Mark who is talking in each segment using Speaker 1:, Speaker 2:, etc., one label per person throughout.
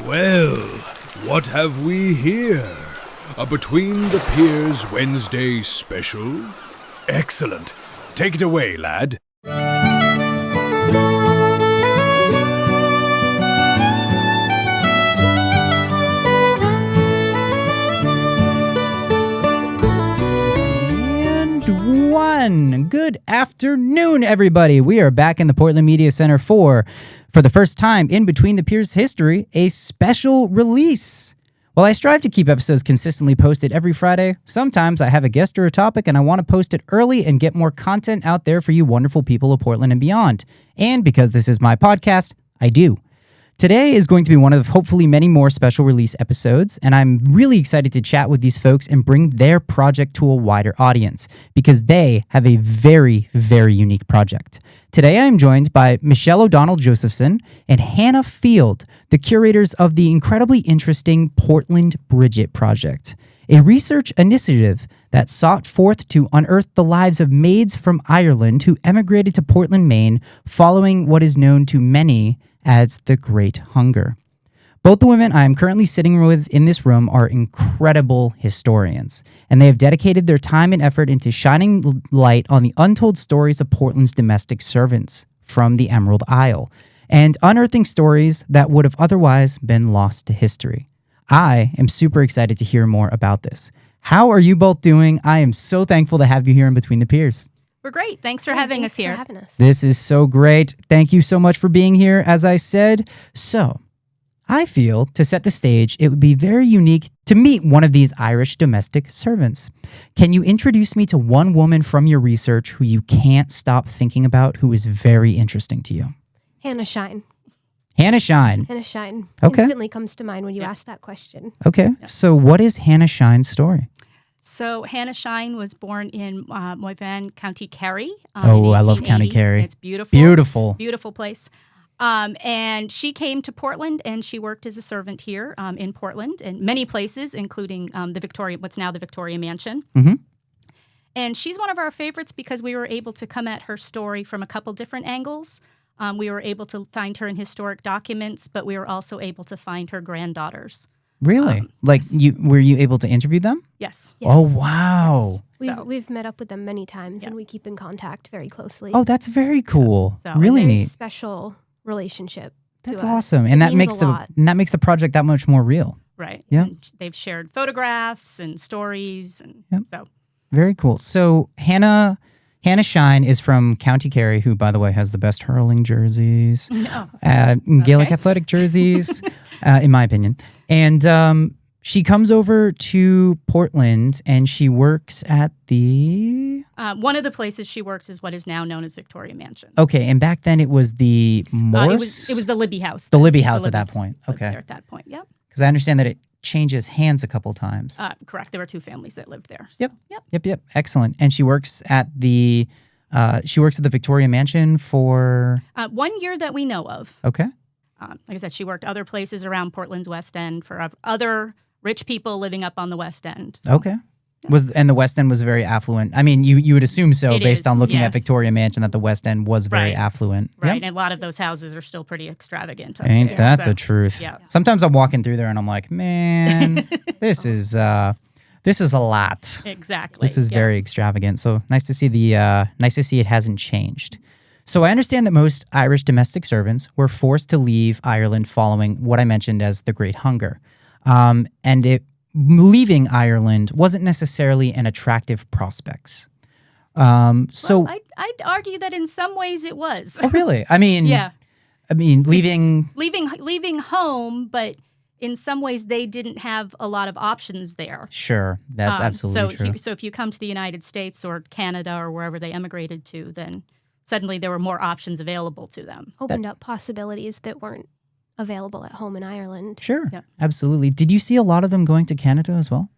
Speaker 1: Well, what have we here? A Between the Piers Wednesday special? Excellent. Take it away, lad.
Speaker 2: Good afternoon, everybody. We are back in the Portland Media Center for the first time in Between the Piers history, a special release. While I strive to keep episodes consistently posted every Friday, sometimes I have a guest or a topic and I want to post it early and get more content out there for you wonderful people of Portland and beyond. And because this is my podcast, I do. Today is going to be one of hopefully many more special release episodes, and I'm really excited to chat with these folks and bring their project to a wider audience because they have a very, very unique project. Today I am joined by Michelle O'Donnell Josephson and Hannah Field, the curators of the incredibly interesting Portland Bridget Project, a research initiative that sought forth to unearth the lives of maids from Ireland who emigrated to Portland, Maine, following what is known to many as the Great Hunger. Both the women I am currently sitting with in this room are incredible historians, and they have dedicated their time and effort into shining light on the untold stories of Portland's domestic servants from the Emerald Isle, and unearthing stories that would have otherwise been lost to history. I am super excited to hear more about this. How are you both doing? I am so thankful to have you here in Between the Piers.
Speaker 3: We're great. Thanks for having us here.
Speaker 2: This is so great. Thank you so much for being here, as I said. So, I feel, to set the stage, it would be very unique to meet one of these Irish domestic servants. Can you introduce me to one woman from your research who you can't stop thinking about, who is very interesting to you?
Speaker 4: Hannah Shine.
Speaker 2: Hannah Shine.
Speaker 4: Hannah Shine.
Speaker 2: Okay.
Speaker 4: Instantly comes to mind when you ask that question.
Speaker 2: Okay. Yeah. So what is Hannah Shine's story?
Speaker 3: So Hannah Shine was born in Moyvan, County Kerry.
Speaker 2: Oh, I love County Kerry.
Speaker 3: It's beautiful.
Speaker 2: Beautiful.
Speaker 3: Beautiful place. And she came to Portland and she worked as a servant here in Portland and many places, including what's now the Victoria Mansion.
Speaker 2: Mm-hmm.
Speaker 3: And she's one of our favorites because we were able to come at her story from a couple different angles. We were able to find her in historic documents, but we were also able to find her granddaughters.
Speaker 2: Really?
Speaker 3: Yes.
Speaker 2: Were you able to interview them?
Speaker 3: Yes.
Speaker 2: Oh, wow.
Speaker 3: Yes.
Speaker 4: We've met up with them many times and we keep in contact very closely.
Speaker 2: Oh, that's very cool.
Speaker 3: So,
Speaker 2: really neat.
Speaker 4: Special relationship.
Speaker 2: That's awesome. And that makes the project that much more real.
Speaker 3: Right.
Speaker 2: Yeah.
Speaker 3: And they've shared photographs and stories and so
Speaker 2: very cool. So Hannah Shine is from County Kerry, who, by the way, has the best hurling jerseys, Gaelic athletic jerseys, in my opinion. And she comes over to Portland, and she works at the...
Speaker 3: one of the places she works is what is now known as Victoria Mansion.
Speaker 2: Okay, and back then it was the Morse?
Speaker 3: It was the Libby House.
Speaker 2: The Libby House at that point. Okay.
Speaker 3: There at that point, yep.
Speaker 2: Because I understand that it changes hands a couple times.
Speaker 3: Correct. There were two families that lived there.
Speaker 2: So. Yep. Excellent. And she works at the Victoria Mansion for
Speaker 3: 1 year that we know of.
Speaker 2: Okay.
Speaker 3: Like I said, she worked other places around Portland's West End for other rich people living up on the West End. So.
Speaker 2: Okay. And the West End was very affluent. I mean, you would assume so based on looking at Victoria Mansion that the West End was very affluent.
Speaker 3: Right,
Speaker 2: Yep.
Speaker 3: And a lot of those houses are still pretty extravagant.
Speaker 2: Ain't that the truth?
Speaker 3: Yeah.
Speaker 2: Sometimes I'm walking through there and I'm like, man, this is a lot.
Speaker 3: Exactly.
Speaker 2: This is very extravagant. So nice to see it hasn't changed. So I understand that most Irish domestic servants were forced to leave Ireland following what I mentioned as the Great Hunger, leaving Ireland wasn't necessarily an attractive prospect.
Speaker 3: Well, I'd argue that in some ways it was.
Speaker 2: Oh, really? I mean,
Speaker 3: leaving home, but in some ways they didn't have a lot of options there.
Speaker 2: Sure, that's absolutely true.
Speaker 3: So if you come to the United States or Canada or wherever they emigrated to, then suddenly there were more options available to them.
Speaker 4: Opened up possibilities that weren't available at home in Ireland.
Speaker 2: Sure, absolutely. Did you see a lot of them going to Canada as well?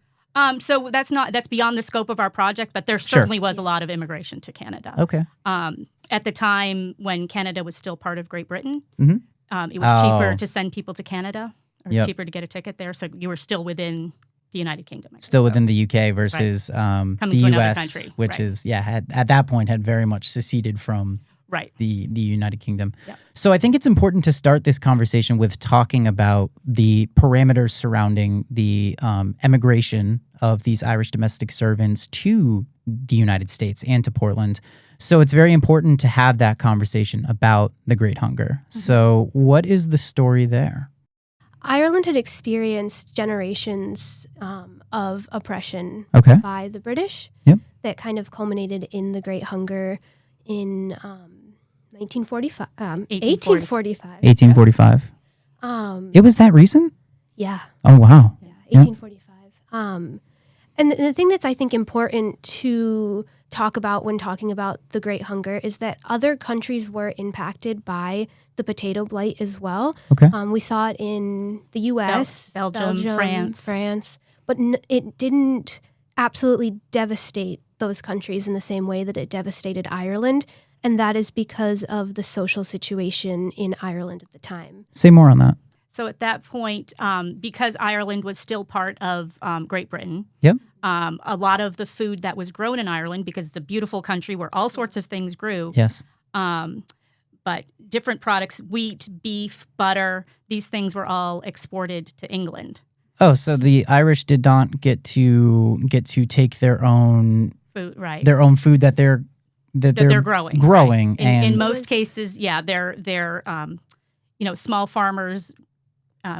Speaker 3: So that's beyond the scope of our project, but there certainly was a lot of immigration to Canada.
Speaker 2: Okay.
Speaker 3: At the time when Canada was still part of Great Britain,
Speaker 2: Mm-hmm.
Speaker 3: it was cheaper to send people to Canada, or cheaper to get a ticket there. So you were still within the United Kingdom.
Speaker 2: Still within the UK versus the US,
Speaker 3: country.
Speaker 2: which is, at that point had very much seceded from
Speaker 3: Right.
Speaker 2: the United Kingdom.
Speaker 3: Yep.
Speaker 2: So I think it's important to start this conversation with talking about the parameters surrounding the emigration of these Irish domestic servants to the United States and to Portland. So it's very important to have that conversation about the Great Hunger. So what is the story there?
Speaker 4: Ireland had experienced generations of oppression
Speaker 2: Okay.
Speaker 4: by the British
Speaker 2: Yep.
Speaker 4: that kind of culminated in the Great Hunger in 1845.
Speaker 2: 1845. It was that recent?
Speaker 4: Yeah.
Speaker 2: Oh, wow.
Speaker 4: Yeah,
Speaker 2: Yeah.
Speaker 4: 1845. And the thing that's, I think, important to talk about when talking about the Great Hunger is that other countries were impacted by the potato blight as well.
Speaker 2: Okay.
Speaker 4: We saw it in the U.S.,
Speaker 3: Belgium, France.
Speaker 4: But it didn't absolutely devastate those countries in the same way that it devastated Ireland, and that is because of the social situation in Ireland at the time.
Speaker 2: Say more on that.
Speaker 3: So at that point, because Ireland was still part of Great Britain,
Speaker 2: Yep.
Speaker 3: a lot of the food that was grown in Ireland, because it's a beautiful country where all sorts of things grew,
Speaker 2: Yes.
Speaker 3: but different products, wheat, beef, butter, these things were all exported to England.
Speaker 2: Oh, so the Irish did not get to take their own
Speaker 3: Food, right?
Speaker 2: food that they're
Speaker 3: growing.
Speaker 2: growing,
Speaker 3: Right.
Speaker 2: and
Speaker 3: In most cases, yeah, they're small farmers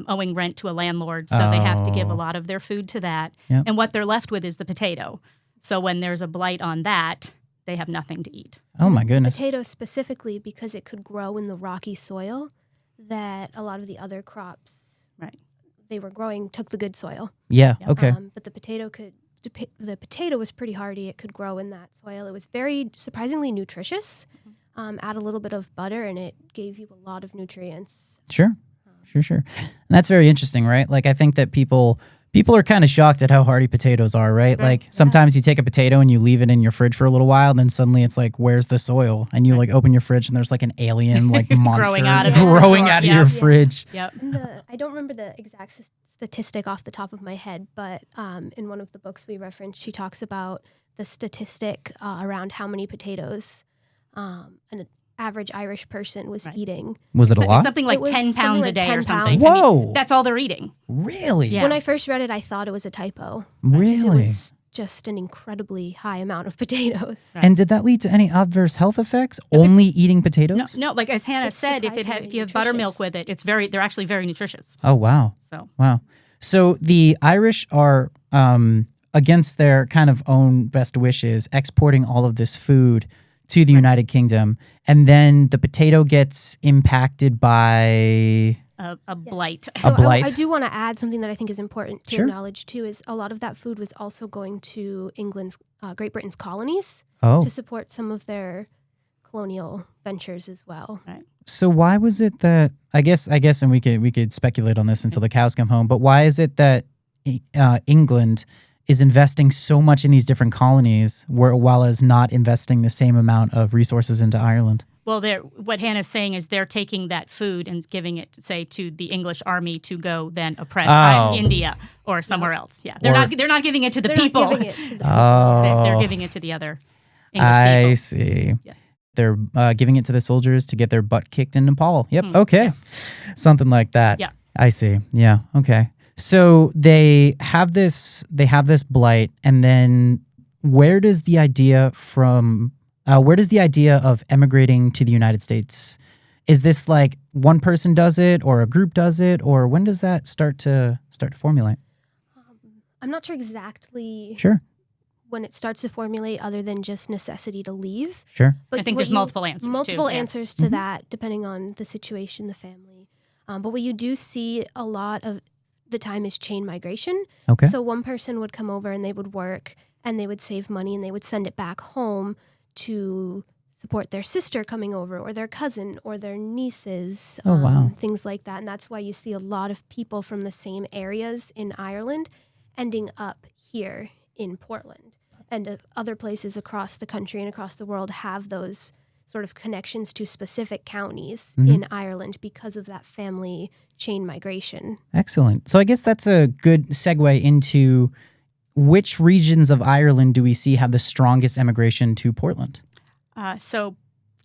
Speaker 3: owing rent to a landlord, so they have to give a
Speaker 2: Oh.
Speaker 3: lot of their food to that.
Speaker 2: Yep.
Speaker 3: And what they're left with is the potato. So when there's a blight on that, they have nothing to eat.
Speaker 2: oh my goodness.
Speaker 4: Potato specifically because it could grow in the rocky soil that a lot of the other crops
Speaker 3: Right.
Speaker 4: they were growing took the good soil.
Speaker 2: Yeah.
Speaker 3: Yeah.
Speaker 2: Okay.
Speaker 4: But the potato was pretty hardy. It could grow in that soil. It was very surprisingly nutritious. Add a little bit of butter and it gave you a lot of nutrients.
Speaker 2: Sure. And that's very interesting, right? Like I think that people are kind of shocked at how hardy potatoes are, right? Like sometimes you take a potato and you leave it in your fridge for a little while, and then suddenly it's like, where's the soil? And you like open your fridge and there's like an alien like monster
Speaker 3: Growing out of it.
Speaker 2: growing out of your
Speaker 3: Yeah.
Speaker 2: fridge.
Speaker 3: Yep.
Speaker 4: And I don't remember the exact statistic off the top of my head, but in one of the books we referenced, she talks about the statistic around how many potatoes an average Irish person was eating.
Speaker 2: Was it a lot?
Speaker 3: Something like
Speaker 4: It was
Speaker 3: 10
Speaker 4: something
Speaker 3: pounds
Speaker 4: like
Speaker 3: a day
Speaker 4: 10
Speaker 3: or something.
Speaker 4: pounds.
Speaker 3: I mean,
Speaker 2: Whoa.
Speaker 3: that's all they're eating.
Speaker 2: Really?
Speaker 3: Yeah.
Speaker 4: When I first read it, I thought it was a typo.
Speaker 2: Really?
Speaker 4: It was just an incredibly high amount of potatoes.
Speaker 2: And did that lead to any adverse health effects? Only eating potatoes?
Speaker 3: No, like as Hannah
Speaker 4: It's
Speaker 3: said, if
Speaker 4: surprisingly
Speaker 3: you have buttermilk
Speaker 4: nutritious.
Speaker 3: with it, they're actually very nutritious.
Speaker 2: Oh wow.
Speaker 3: So
Speaker 2: Wow. So the Irish are, against their kind of own best wishes, exporting all of this food to the United Kingdom, and then the potato gets impacted by
Speaker 3: a blight.
Speaker 2: A
Speaker 4: So
Speaker 2: blight.
Speaker 4: I do want to add something that I think is important to
Speaker 2: Sure.
Speaker 4: acknowledge too, is a lot of that food was also going to Great Britain's colonies
Speaker 2: oh.
Speaker 4: to support some of their colonial ventures as well.
Speaker 2: So why was it that I guess, and we could speculate on this until the cows come home, but why is it that England is investing so much in these different colonies while as not investing the same amount of resources into Ireland?
Speaker 3: Well, what Hannah's saying is they're taking that food and giving it, say, to the English army to go then oppress India or somewhere else. Yeah, they're not giving it to the
Speaker 4: They're
Speaker 3: people.
Speaker 4: not giving it to the people.
Speaker 2: Oh,
Speaker 3: They're giving it to the other English
Speaker 2: I
Speaker 3: people.
Speaker 2: see.
Speaker 3: Yeah.
Speaker 2: They're giving it to the soldiers to get their butt kicked in Nepal. Yep. Okay. Something like that.
Speaker 3: Yeah.
Speaker 2: I see. Yeah. Okay. So they have this blight, and then where does the idea of emigrating to the United States? Is this like one person does it, or a group does it, or when does that start to formulate?
Speaker 4: I'm not sure exactly
Speaker 2: Sure.
Speaker 4: when it starts to formulate other than just necessity to leave.
Speaker 2: Sure.
Speaker 4: But
Speaker 3: I think
Speaker 4: what
Speaker 3: there's multiple answers, too.
Speaker 4: Multiple
Speaker 3: Yeah.
Speaker 4: answers to that, depending on the situation, the family. But what you do see a lot of the time is chain migration.
Speaker 2: Okay.
Speaker 4: So one person would come over and they would work and they would save money and they would send it back home to support their sister coming over or their cousin or their nieces.
Speaker 2: Oh, wow.
Speaker 4: Things like that. And that's why you see a lot of people from the same areas in Ireland ending up here in Portland. And other places across the country and across the world have those sort of connections to specific counties in Ireland because of that family chain migration.
Speaker 2: Excellent. So I guess that's a good segue into which regions of Ireland do we see have the strongest emigration to Portland?
Speaker 3: So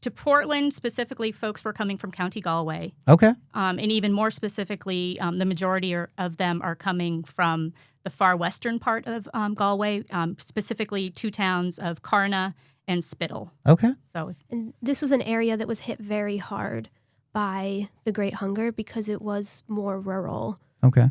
Speaker 3: To Portland specifically, folks were coming from County Galway.
Speaker 2: Okay.
Speaker 3: And even more specifically, the majority of them are coming from the far western part of Galway, specifically two towns of Carna and Spittle.
Speaker 2: Okay.
Speaker 3: So,
Speaker 4: And this was an area that was hit very hard by the Great Hunger because it was more rural.
Speaker 2: Okay.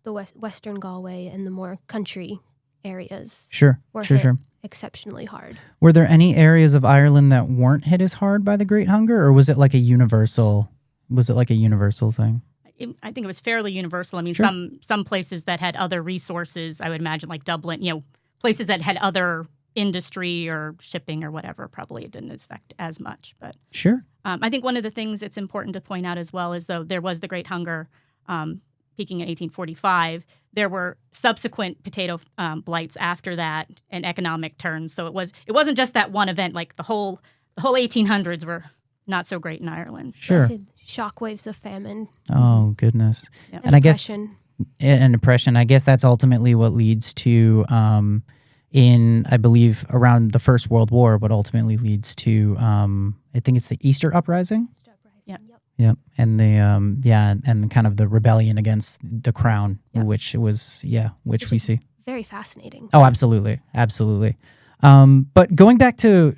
Speaker 4: The western Galway and the more country areas
Speaker 2: Sure.
Speaker 4: were
Speaker 2: Sure.
Speaker 4: hit
Speaker 2: Sure.
Speaker 4: exceptionally hard.
Speaker 2: Were there any areas of Ireland that weren't hit as hard by the Great Hunger, or was it like a universal? Was it like a universal thing?
Speaker 3: I think it was fairly universal. I mean,
Speaker 2: Sure.
Speaker 3: some places that had other resources, I would imagine, like Dublin, places that had other industry or shipping or whatever, probably it didn't affect as much. But
Speaker 2: Sure.
Speaker 3: I think one of the things that's important to point out as well is, though there was the Great Hunger peaking in 1845, there were subsequent potato blights after that and economic turns. So it wasn't just that one event. Like the whole 1800s were not so great in Ireland.
Speaker 2: Sure.
Speaker 4: Shockwaves of famine.
Speaker 2: Oh goodness.
Speaker 3: Yeah.
Speaker 2: And I guess
Speaker 4: Depression.
Speaker 2: an depression. I guess that's ultimately what leads to, in I believe around the First World War, what ultimately leads to, I think it's the Easter Uprising.
Speaker 3: Yeah.
Speaker 4: Yep.
Speaker 2: Yep, and the and kind of the rebellion against the crown,
Speaker 3: Yeah.
Speaker 2: which was which we
Speaker 4: is
Speaker 2: see.
Speaker 4: Very fascinating.
Speaker 2: Oh, absolutely, absolutely. But going back to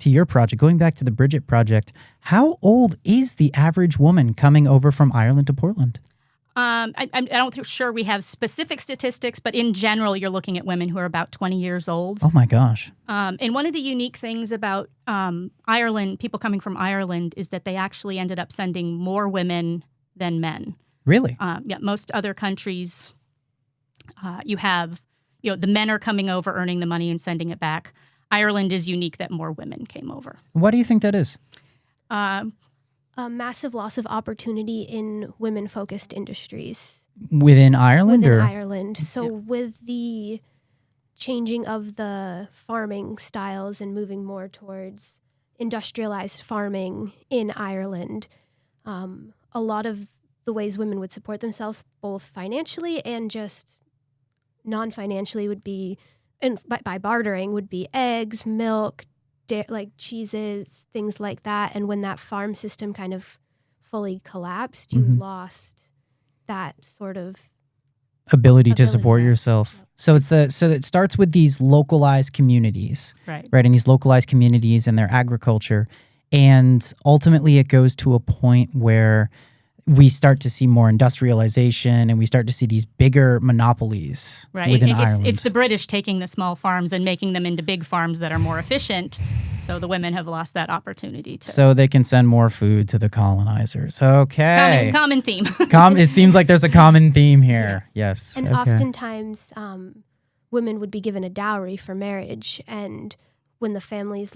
Speaker 2: your project, going back to the Bridget Project, how old is the average woman coming over from Ireland to Portland?
Speaker 3: I don't think sure we have specific statistics, but in general, you're looking at women who are about 20 years old.
Speaker 2: Oh my gosh!
Speaker 3: And one of the unique things about Ireland, people coming from Ireland, is that they actually ended up sending more women than men.
Speaker 2: Really?
Speaker 3: Most other countries, you have, the men are coming over, earning the money and sending it back. Ireland is unique that more women came over.
Speaker 2: Why do you think that is?
Speaker 4: A massive loss of opportunity in women-focused industries
Speaker 2: Within Ireland,
Speaker 4: within
Speaker 2: or
Speaker 4: Ireland. So with the changing of the farming styles and moving more towards industrialized farming in Ireland, a lot of the ways women would support themselves, both financially and just non-financially, would be, and by bartering, would be eggs, milk, like cheeses, things like that. And when that farm system kind of fully collapsed, you lost that sort of
Speaker 2: ability to support
Speaker 4: yeah.
Speaker 2: yourself. So it starts with these localized communities,
Speaker 3: Right.
Speaker 2: right? And these localized communities and their agriculture, and ultimately it goes to a point where we start to see more industrialization and we start to see these bigger monopolies within Ireland.
Speaker 3: It's the British taking the small farms and making them into big farms that are more efficient. So the women have lost that opportunity to.
Speaker 2: So they can send more food to the colonizers. Okay.
Speaker 3: Common theme.
Speaker 2: It seems like there's a common theme here. Yes.
Speaker 4: And
Speaker 2: okay.
Speaker 4: oftentimes, women would be given a dowry for marriage, and when the families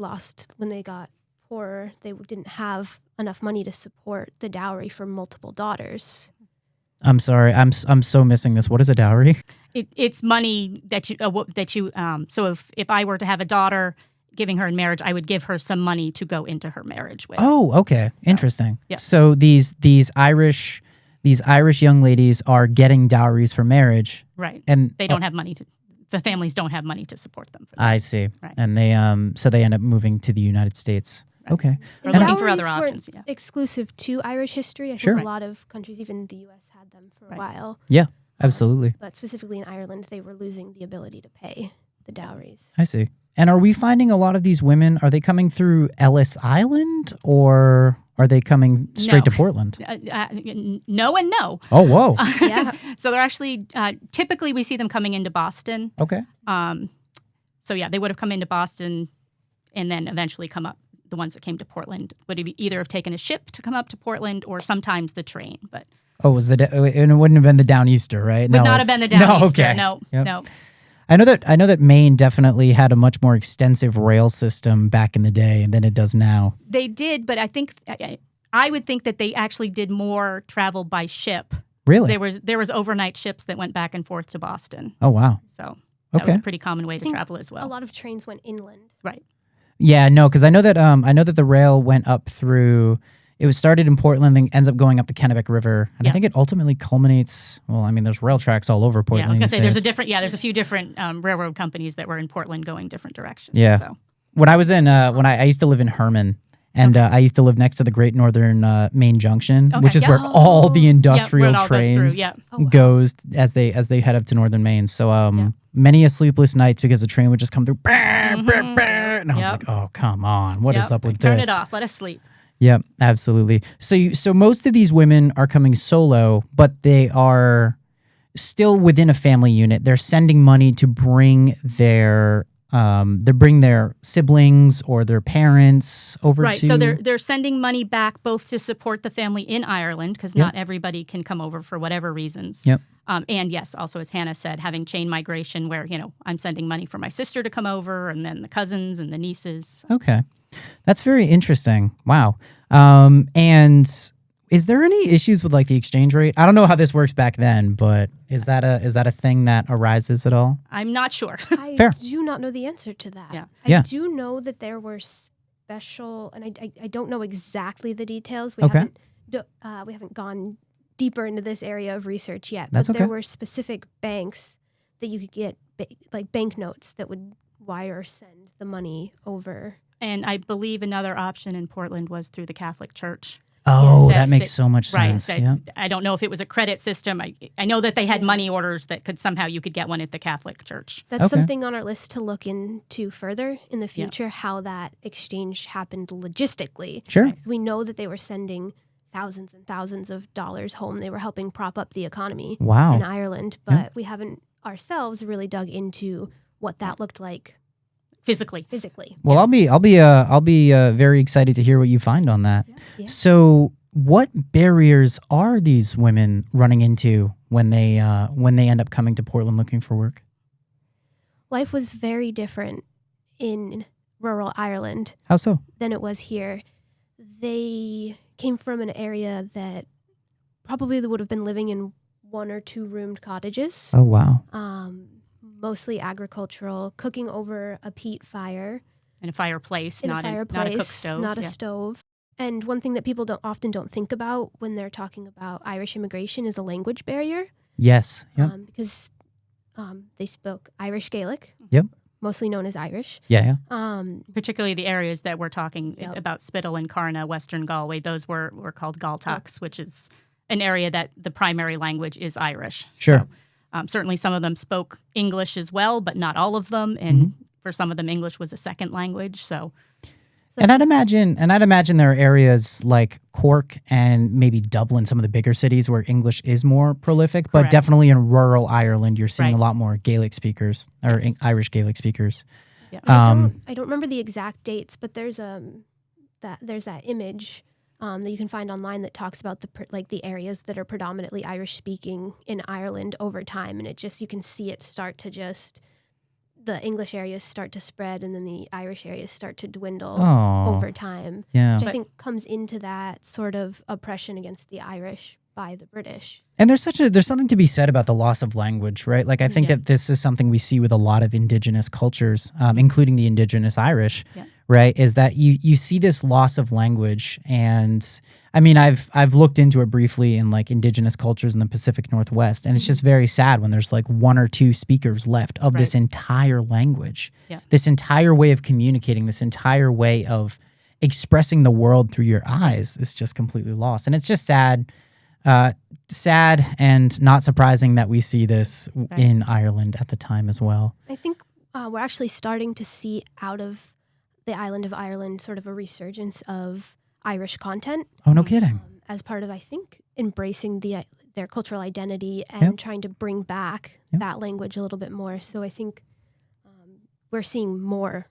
Speaker 4: when they got poorer, they didn't have enough money to support the dowry for multiple daughters.
Speaker 2: I'm sorry. I'm so missing this. What is a dowry?
Speaker 3: It's money that you. So if I were to have a daughter, giving her in marriage, I would give her some money to go into her marriage with.
Speaker 2: Oh, okay. Interesting.
Speaker 3: Yeah.
Speaker 2: So these Irish young ladies are getting dowries for marriage.
Speaker 3: Right.
Speaker 2: And
Speaker 3: They don't have money to. The families don't have money to support them. For that.
Speaker 2: I see.
Speaker 3: Right.
Speaker 2: And they so they end up moving to the United States.
Speaker 3: Right.
Speaker 2: Okay.
Speaker 3: Or
Speaker 4: And
Speaker 3: looking for other
Speaker 4: dowries
Speaker 3: options.
Speaker 4: weren't
Speaker 3: Yeah.
Speaker 4: exclusive to Irish history. I think
Speaker 2: Sure.
Speaker 4: a lot of countries, even the U.S., had them for a
Speaker 3: Right.
Speaker 4: while.
Speaker 2: Yeah, absolutely.
Speaker 4: But specifically in Ireland, they were losing the ability to pay the dowries.
Speaker 2: I see. And are we finding a lot of these women, are they coming through Ellis Island or are they coming straight to
Speaker 3: No.
Speaker 2: Portland?
Speaker 3: No and no.
Speaker 2: Oh, whoa.
Speaker 4: Yeah.
Speaker 3: So they're actually typically we see them coming into Boston.
Speaker 2: Okay.
Speaker 3: So yeah, they would have come into Boston and then eventually come up. The ones that came to Portland would either have taken a ship to come up to Portland or sometimes the train. But
Speaker 2: Oh, and it wouldn't have been the Downeaster, right?
Speaker 3: would not have been the Downeaster.
Speaker 2: Okay.
Speaker 3: No,
Speaker 2: Yep.
Speaker 3: no.
Speaker 2: I know that Maine definitely had a much more extensive rail system back in the day than it does now.
Speaker 3: They did, but I think I would think that they actually did more travel by ship.
Speaker 2: Really?
Speaker 3: There was overnight ships that went back and forth to Boston.
Speaker 2: Oh, wow.
Speaker 3: So that was
Speaker 2: Okay.
Speaker 3: a pretty common way to
Speaker 4: think
Speaker 3: travel as well.
Speaker 4: A lot of trains went inland.
Speaker 3: Right.
Speaker 2: Yeah, no, because I know that the rail went up through. It was started in Portland and ends up going up the Kennebec River, and I
Speaker 3: Yeah.
Speaker 2: think it ultimately culminates. Well, I mean, there's rail tracks all over Portland.
Speaker 3: Yeah, I was gonna
Speaker 2: these
Speaker 3: say
Speaker 2: days.
Speaker 3: there's a few different railroad companies that were in Portland going different directions.
Speaker 2: Yeah.
Speaker 3: So.
Speaker 2: When I was in, I used to live in Herman, And I used to live next to the Great Northern Main Junction, which is where all the industrial trains goes as they head up to Northern Maine. So many a sleepless nights because the train would just come through, and I was like, oh, come on, what is up with this?
Speaker 3: Turn it off, let us sleep.
Speaker 2: Yep, absolutely. So most of these women are coming solo, but they are still within a family unit. They're sending money to bring their siblings or their parents over
Speaker 3: right,
Speaker 2: to...
Speaker 3: so they're sending money back both to support the family in Ireland, because not everybody can come over for whatever reasons.
Speaker 2: Yep.
Speaker 3: And yes, also as Hannah said, having chain migration where, I'm sending money for my sister to come over and then the cousins and the nieces.
Speaker 2: Okay. That's very interesting. Wow. And is there any issues with like the exchange rate? I don't know how this works back then, but is that a thing that arises at all?
Speaker 3: I'm not sure.
Speaker 4: I
Speaker 2: Fair.
Speaker 4: do not know the answer to that.
Speaker 3: Yeah.
Speaker 4: I do know that there were special, and I don't know exactly the details. We haven't gone deeper into this area of research yet.
Speaker 2: That's
Speaker 4: but
Speaker 2: okay.
Speaker 4: there were specific banks that you could get, like banknotes that would wire or send the money over.
Speaker 3: And I believe another option in Portland was through the Catholic Church.
Speaker 2: Oh, that makes so much sense.
Speaker 3: Right. I don't know if it was a credit system. I know that they had money orders that you could get one at the Catholic Church.
Speaker 4: That's something on our list to look into further in the future, how that exchange happened logistically.
Speaker 2: Sure.
Speaker 4: Because we know that they were sending thousands and thousands of dollars home. They were helping prop up the economy in Ireland, but we haven't ourselves really dug into what that looked like
Speaker 3: physically.
Speaker 2: Well, I'll be very excited to hear what you find on that.
Speaker 4: Yeah.
Speaker 2: So, what barriers are these women running into when they end up coming to Portland looking for work?
Speaker 4: Life was very different in rural Ireland.
Speaker 2: How so?
Speaker 4: Than it was here. They came from an area that probably would have been living in 1 or 2 roomed cottages.
Speaker 2: Oh, wow.
Speaker 4: Mostly agricultural, cooking over a peat fire.
Speaker 3: In a fireplace, not a cook stove.
Speaker 4: Not a stove. And one thing that people often don't think about when they're talking about Irish immigration is a language barrier.
Speaker 2: Yes. Yep.
Speaker 4: Because they spoke Irish Gaelic.
Speaker 2: Yep.
Speaker 4: Mostly known as Irish.
Speaker 2: Yeah.
Speaker 3: Particularly the areas that we're talking about, Spittle and Carna, Western Galway, those were called Gaeltachts, which is an area that the primary language is Irish.
Speaker 2: Sure.
Speaker 3: So, certainly some of them spoke English as well, but not all of them. And for some of them, English was a second language.
Speaker 2: And I'd imagine there are areas like Cork and maybe Dublin, some of the bigger cities where English is more prolific, but definitely in rural Ireland, you're seeing a lot more Gaelic speakers or Irish Gaelic speakers.
Speaker 4: Yeah. I don't remember the exact dates, but there's that image that you can find online that talks about the areas that are predominantly Irish speaking in Ireland over time, and you can see it start to the English areas start to spread, and then the Irish areas start to dwindle over time.
Speaker 2: Yeah.
Speaker 4: Which I think comes into that sort of oppression against the Irish by the British.
Speaker 2: And there's something to be said about the loss of language, right? Like I think that this is something we see with a lot of indigenous cultures, including the indigenous Irish, right? Is that you see this loss of language, and I mean I've looked into it briefly in like indigenous cultures in the Pacific Northwest, and it's just very sad when there's like 1 or 2 speakers left of this entire language, this entire way of communicating, this entire way of expressing the world through your eyes is just completely lost, and it's just sad. Sad and not surprising that we see this in Ireland at the time as well.
Speaker 4: I think we're actually starting to see out of the island of Ireland sort of a resurgence of Irish content.
Speaker 2: Oh, no kidding.
Speaker 4: As part of, I think, embracing their cultural identity and trying to bring back that language a little bit more. So I think we're seeing more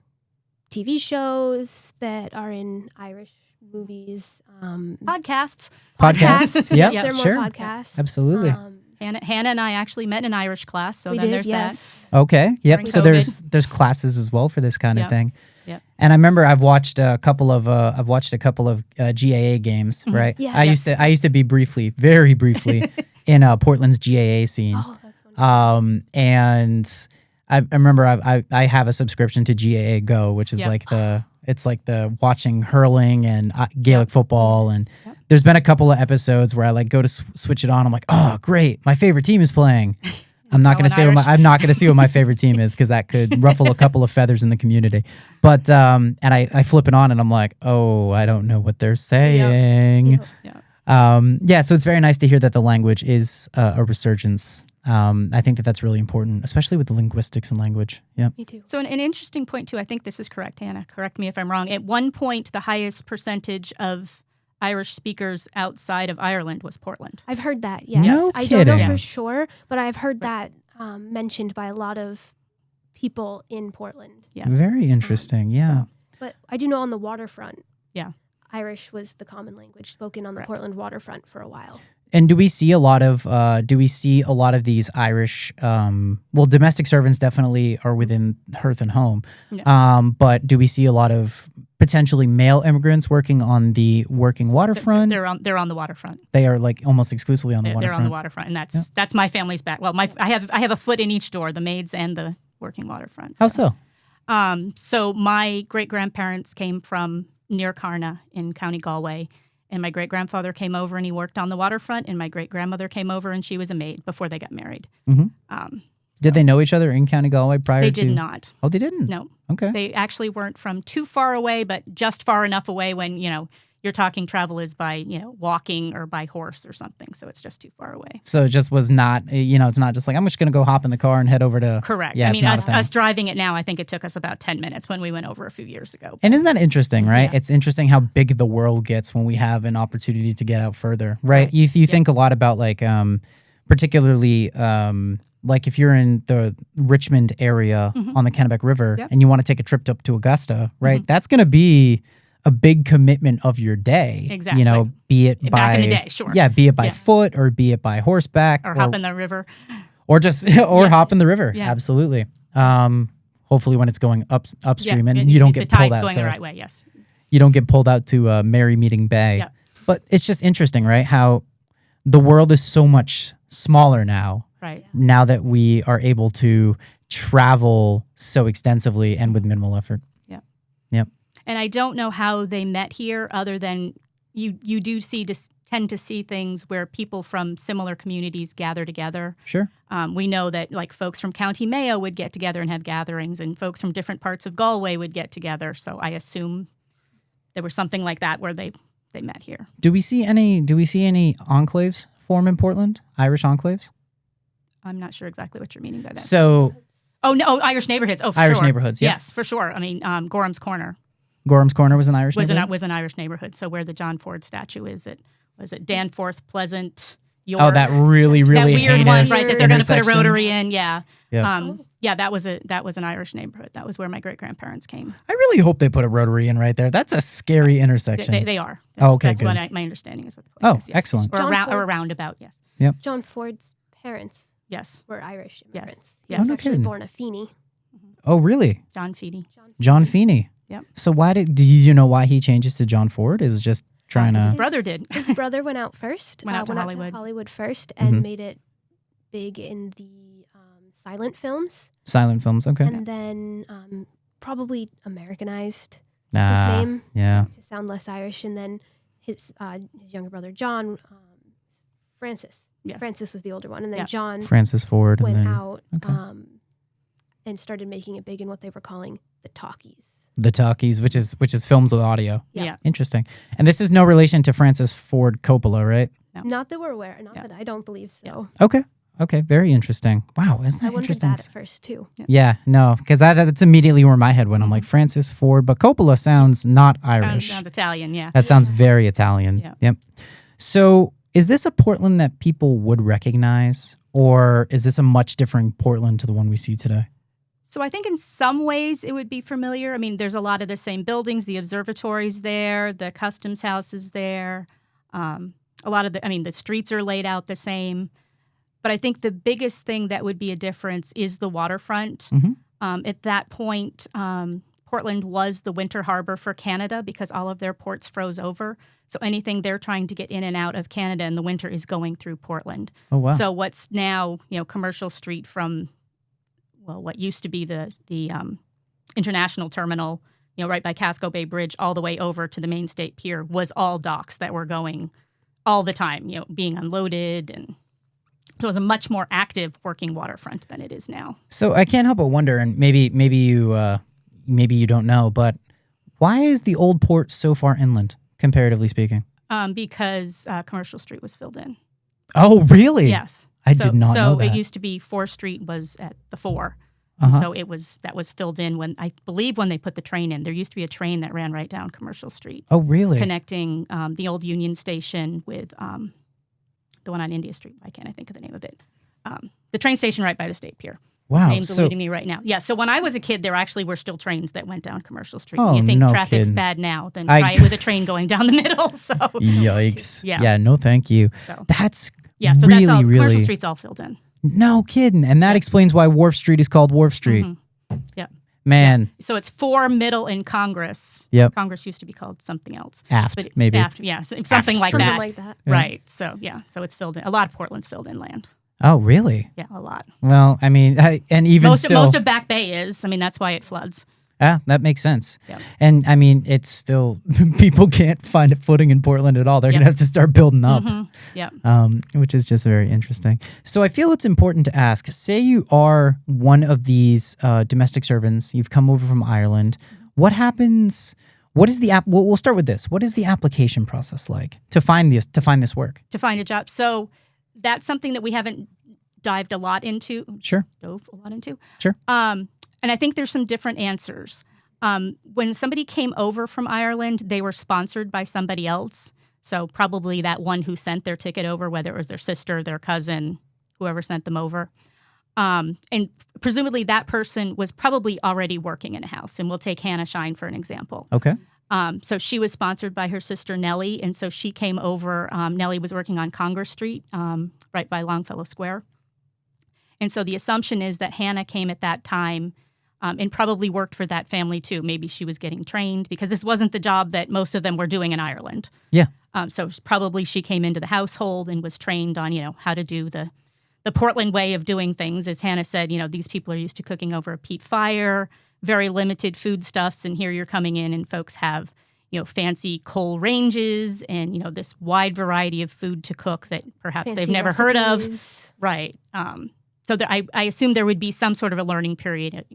Speaker 4: TV shows that are in Irish movies.
Speaker 3: Podcasts.
Speaker 2: Yeah,
Speaker 4: yes, there are
Speaker 2: sure.
Speaker 4: more podcasts.
Speaker 2: Absolutely.
Speaker 3: Hannah and I actually met in an Irish class, so
Speaker 4: we
Speaker 3: then
Speaker 4: did,
Speaker 3: there's
Speaker 4: yes.
Speaker 3: that.
Speaker 2: Okay. Yep.
Speaker 3: During
Speaker 2: So
Speaker 3: COVID.
Speaker 2: there's classes as well for this kind of thing.
Speaker 3: Yep.
Speaker 2: And I remember I've watched a couple of GAA games, right?
Speaker 4: Yeah,
Speaker 2: I used to be very briefly in Portland's GAA scene.
Speaker 4: Oh, that's wonderful.
Speaker 2: And I remember I have a subscription to GAA Go, which is like the watching hurling and Gaelic football, and there's been a couple of episodes where I like go to switch it on. I'm like, oh great, my favorite team is playing. I'm not going to say
Speaker 3: Irish.
Speaker 2: I'm not going to see what my favorite team is because that could ruffle a couple of feathers in the community. But and I flip it on and I'm like, oh, I don't know what they're saying.
Speaker 3: Yeah.
Speaker 2: So it's very nice to hear that the language is a resurgence. I think that that's really important, especially with the linguistics and language. Yeah.
Speaker 4: Me too.
Speaker 3: So an interesting point too, I think this is correct, Hannah. Correct me if I'm wrong. At one point, the highest percentage of Irish speakers outside of Ireland was Portland.
Speaker 4: I've heard that, yes.
Speaker 2: No
Speaker 4: I don't know for
Speaker 2: kidding.
Speaker 4: sure, but I've heard that mentioned by a lot of people in Portland.
Speaker 3: Yes.
Speaker 2: Very interesting. Yeah.
Speaker 4: But I do know on the waterfront,
Speaker 3: Yeah.
Speaker 4: Irish was the common language spoken on the
Speaker 3: Correct.
Speaker 4: Portland waterfront for a while.
Speaker 2: And do we see a lot of these Irish? Domestic servants definitely are within hearth and home.
Speaker 3: Yeah.
Speaker 2: But do we see a lot of potentially male immigrants working on the working waterfront?
Speaker 3: They're on the waterfront.
Speaker 2: They are like almost exclusively on the
Speaker 3: They're
Speaker 2: waterfront.
Speaker 3: on the waterfront, and that's my family's back. Well, I have a foot in each door, the maids and the working waterfront.
Speaker 2: How so?
Speaker 3: So my great grandparents came from near Carna in County Galway, and my great grandfather came over and he worked on the waterfront, and my great grandmother came over and she was a maid before they got married.
Speaker 2: Mm-hmm. Did they know each other in County Galway prior to?
Speaker 3: They did not.
Speaker 2: Oh, they didn't?
Speaker 3: No.
Speaker 2: Okay.
Speaker 3: They actually weren't from too far away, but just far enough away when, you're talking travel is by, walking or by horse or something. So it's just too far away.
Speaker 2: So it just was not, it's not just like, I'm just going to go hop in the car and head over to.
Speaker 3: Correct.
Speaker 2: Yeah,
Speaker 3: I
Speaker 2: it's
Speaker 3: mean,
Speaker 2: not a thing.
Speaker 3: us driving it now, I think it took us about 10 minutes when we went over a few years ago.
Speaker 2: And isn't that interesting, right?
Speaker 3: Yeah.
Speaker 2: It's interesting how big the world gets when we have an opportunity to get out further, right? You think a lot about like, particularly, like if you're in the Richmond area on the Kennebec River and you want to take a trip up to Augusta, right? That's going to be a big commitment of your day.
Speaker 3: Exactly.
Speaker 2: Be it
Speaker 3: Back in the day, sure.
Speaker 2: Yeah, be it by foot or be it by horseback.
Speaker 3: Or hop in the river.
Speaker 2: Or just, hop in the river.
Speaker 3: Yeah.
Speaker 2: Absolutely. Hopefully when it's going upstream and
Speaker 3: Yeah,
Speaker 2: you don't get
Speaker 3: the
Speaker 2: pulled
Speaker 3: tide's
Speaker 2: out.
Speaker 3: going
Speaker 2: to-
Speaker 3: the right way, yes.
Speaker 2: You don't get pulled out to Merry Meeting Bay.
Speaker 3: Yeah.
Speaker 2: But it's just interesting, right? How the world is so much smaller now.
Speaker 3: Right.
Speaker 2: Now that we are able to travel so extensively and with minimal effort.
Speaker 3: Yeah.
Speaker 2: Yep.
Speaker 3: And I don't know how they met here other than you do tend to see things where people from similar communities gather together.
Speaker 2: Sure.
Speaker 3: We know that like folks from County Mayo would get together and have gatherings, and folks from different parts of Galway would get together. So I assume there was something like that where they met here.
Speaker 2: Do we see any enclaves form in Portland? Irish enclaves?
Speaker 3: I'm not sure exactly what you're meaning by that.
Speaker 2: So
Speaker 3: Oh no, Irish neighborhoods. Oh, for
Speaker 2: Irish
Speaker 3: sure.
Speaker 2: neighborhoods, yeah.
Speaker 3: Yes, for sure. I mean, Gorham's Corner
Speaker 2: Gorham's Corner was an Irish neighborhood?
Speaker 3: was an Irish neighborhood. So where the John Ford statue is, was it Danforth, Pleasant, York?
Speaker 2: Oh, that really
Speaker 3: that weird one,
Speaker 2: heinous
Speaker 3: right? That they're going to put a
Speaker 2: intersection.
Speaker 3: rotary in. Yeah.
Speaker 2: Yeah.
Speaker 3: That was an Irish neighborhood. That was where my great grandparents came.
Speaker 2: I really hope they put a rotary in right there. That's a scary intersection.
Speaker 3: They are.
Speaker 2: Oh, okay,
Speaker 3: That's
Speaker 2: good.
Speaker 3: what my understanding is what the place is. Yes.
Speaker 2: Excellent.
Speaker 3: Or
Speaker 4: John
Speaker 3: or a
Speaker 4: Ford's-
Speaker 3: roundabout. Yes.
Speaker 4: John Ford's parents
Speaker 3: Yes.
Speaker 4: were Irish immigrants. He
Speaker 3: Yes.
Speaker 4: was
Speaker 2: Oh, no
Speaker 4: actually
Speaker 2: kidding.
Speaker 4: born a Feeney.
Speaker 2: Oh, really?
Speaker 3: John Feedy.
Speaker 2: John Feeney.
Speaker 3: Yep.
Speaker 2: So do you know why he changes to John Ford? It was just trying
Speaker 3: His
Speaker 2: to.
Speaker 3: brother did.
Speaker 4: His brother went out first.
Speaker 3: Went out to Hollywood.
Speaker 4: first and
Speaker 2: Mhm.
Speaker 4: made it big in the silent films.
Speaker 2: Silent films. Okay.
Speaker 4: And then probably Americanized his
Speaker 2: Ah,
Speaker 4: name
Speaker 2: yeah.
Speaker 4: to sound less Irish. And then his younger brother, John, Francis.
Speaker 3: Yes.
Speaker 4: Francis was the older one. And then
Speaker 3: Yeah.
Speaker 4: John
Speaker 2: Francis Ford.
Speaker 4: went
Speaker 2: and then
Speaker 4: out
Speaker 2: okay.
Speaker 4: and started making it big in what they were calling the talkies.
Speaker 2: the talkies, which is films with audio.
Speaker 3: Yeah.
Speaker 2: Interesting. And this is no relation to Francis Ford Coppola, right?
Speaker 3: No.
Speaker 4: Not that we're aware. Not
Speaker 3: Yeah.
Speaker 4: that I don't believe so.
Speaker 2: Okay. Okay. Very interesting. Wow. Isn't that
Speaker 4: I wondered
Speaker 2: interesting?
Speaker 4: that at first too.
Speaker 2: Yeah. No, because that's immediately where my head went. I'm like, Francis Ford, but Coppola sounds not Irish.
Speaker 3: Sounds Italian. Yeah.
Speaker 2: That sounds very Italian.
Speaker 3: Yeah.
Speaker 2: Yep. So is this a Portland that people would recognize, or is this a much different Portland to the one we see today?
Speaker 3: So I think in some ways it would be familiar. I mean, there's a lot of the same buildings, the observatories there, the customs house is there. A lot of the streets are laid out the same. But I think the biggest thing that would be a difference is the waterfront.
Speaker 2: Mhm.
Speaker 3: At that point, Portland was the winter harbor for Canada because all of their ports froze over. So anything they're trying to get in and out of Canada in the winter is going through Portland.
Speaker 2: Oh, wow.
Speaker 3: So what's now, Commercial Street from, what used to be the international terminal, right by Casco Bay Bridge, all the way over to the Main State Pier was all docks that were going all the time, being unloaded and So it was a much more active working waterfront than it is now.
Speaker 2: So I can't help but wonder, and maybe you don't know, but why is the old port so far inland, comparatively speaking?
Speaker 3: Because Commercial Street was filled in.
Speaker 2: Oh, really?
Speaker 3: Yes.
Speaker 2: I did not know that.
Speaker 3: So it used to be 4th Street was at the 4.
Speaker 2: Uh-huh.
Speaker 3: So that was filled in when they put the train in. There used to be a train that ran right down Commercial Street.
Speaker 2: Oh, really?
Speaker 3: Connecting the old Union Station with the one on India Street. Why can't I think of the name of it? The train station right by the State Pier.
Speaker 2: Wow.
Speaker 3: Name's eluding me right now. Yeah, so when I was a kid, there actually were still trains that went down Commercial Street.
Speaker 2: Oh,
Speaker 3: You think
Speaker 2: no
Speaker 3: traffic's
Speaker 2: kidding.
Speaker 3: bad now, then try it with a train going down the middle. So
Speaker 2: Yikes.
Speaker 3: Yeah.
Speaker 2: Yeah, no thank you.
Speaker 3: So.
Speaker 2: That's
Speaker 3: So
Speaker 2: really,
Speaker 3: that's all.
Speaker 2: really...
Speaker 3: Commercial Street's all filled in.
Speaker 2: No kidding. And that explains why Wharf Street is called Wharf Street.
Speaker 3: Mm-hmm. Yeah.
Speaker 2: Man.
Speaker 3: So it's 4 Middle and Congress.
Speaker 2: Yep.
Speaker 3: Congress used to be called something else.
Speaker 2: Aft, maybe.
Speaker 3: Aft, yeah, something like
Speaker 4: Something
Speaker 3: that.
Speaker 4: like that.
Speaker 2: Yeah.
Speaker 3: Right. So so it's filled in. A lot of Portland's filled in land.
Speaker 2: Oh, really?
Speaker 3: Yeah, a lot.
Speaker 2: Well, I mean, and even
Speaker 3: Most
Speaker 2: still...
Speaker 3: most of Back Bay is. I mean, that's why it floods.
Speaker 2: Yeah, that makes sense.
Speaker 3: Yeah.
Speaker 2: And I mean, it's still... people can't find a footing in Portland at all. They're going to have to start building up.
Speaker 3: Mm-hmm. Yeah.
Speaker 2: Which is just very interesting. So I feel it's important to ask, say you are one of these domestic servants, you've come over from Ireland, what happens... What is the app? We'll start with this. What is the application process like to find this work?
Speaker 3: To find a job. So that's something that we haven't dived a lot into.
Speaker 2: Sure.
Speaker 3: Dove a lot into.
Speaker 2: Sure.
Speaker 3: And I think there's some different answers. When somebody came over from Ireland, they were sponsored by somebody else. So probably that one who sent their ticket over, whether it was their sister, their cousin, whoever sent them over. And presumably that person was probably already working in a house. And we'll take Hannah Shine for an example.
Speaker 2: Okay.
Speaker 3: So she was sponsored by her sister Nellie, and so she came over. Nellie was working on Congress Street, right by Longfellow Square. And so the assumption is that Hannah came at that time and probably worked for that family too. Maybe she was getting trained because this wasn't the job that most of them were doing in Ireland.
Speaker 2: Yeah.
Speaker 3: So probably she came into the household and was trained on, how to do the Portland way of doing things. As Hannah said, these people are used to cooking over a peat fire, very limited foodstuffs, and here you're coming in and folks have, fancy coal ranges and, this wide variety of food to cook that perhaps
Speaker 4: Fancy
Speaker 3: they've never heard of.
Speaker 4: recipes.
Speaker 3: Right. So I assume there would be some sort of a learning period,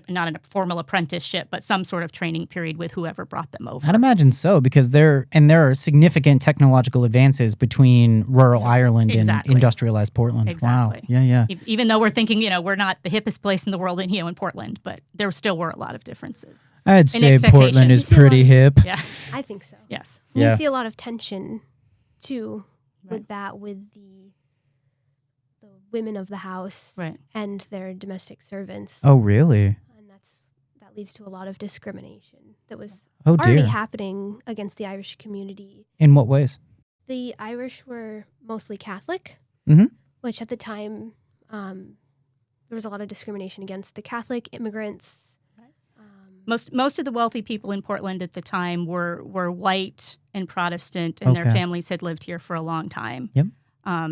Speaker 3: not a formal apprenticeship, but some sort of training period with whoever brought them over.
Speaker 2: I'd imagine so, because there are significant technological advances between rural Ireland
Speaker 3: Exactly.
Speaker 2: and industrialized Portland.
Speaker 3: Exactly.
Speaker 2: Wow. Yeah.
Speaker 3: Even though we're thinking, we're not the hippest place in the world in Portland, but there still were a lot of differences.
Speaker 2: I'd say Portland is
Speaker 3: expectations.
Speaker 2: pretty hip.
Speaker 3: Yeah.
Speaker 4: I think so.
Speaker 3: Yes.
Speaker 4: And
Speaker 2: Yeah.
Speaker 4: You see a lot of tension, too, with the women of the house
Speaker 3: Right.
Speaker 4: and their domestic servants.
Speaker 2: Oh, really?
Speaker 4: And that leads to a lot of discrimination that was
Speaker 2: Oh,
Speaker 4: already
Speaker 2: dear.
Speaker 4: happening against the Irish community.
Speaker 2: In what ways?
Speaker 4: The Irish were mostly Catholic,
Speaker 2: Mhm.
Speaker 4: which at the time there was a lot of discrimination against the Catholic immigrants.
Speaker 3: Most of the wealthy people in Portland at the time were white and Protestant, and their
Speaker 2: Okay.
Speaker 3: families had lived here for a long time.
Speaker 2: Yep.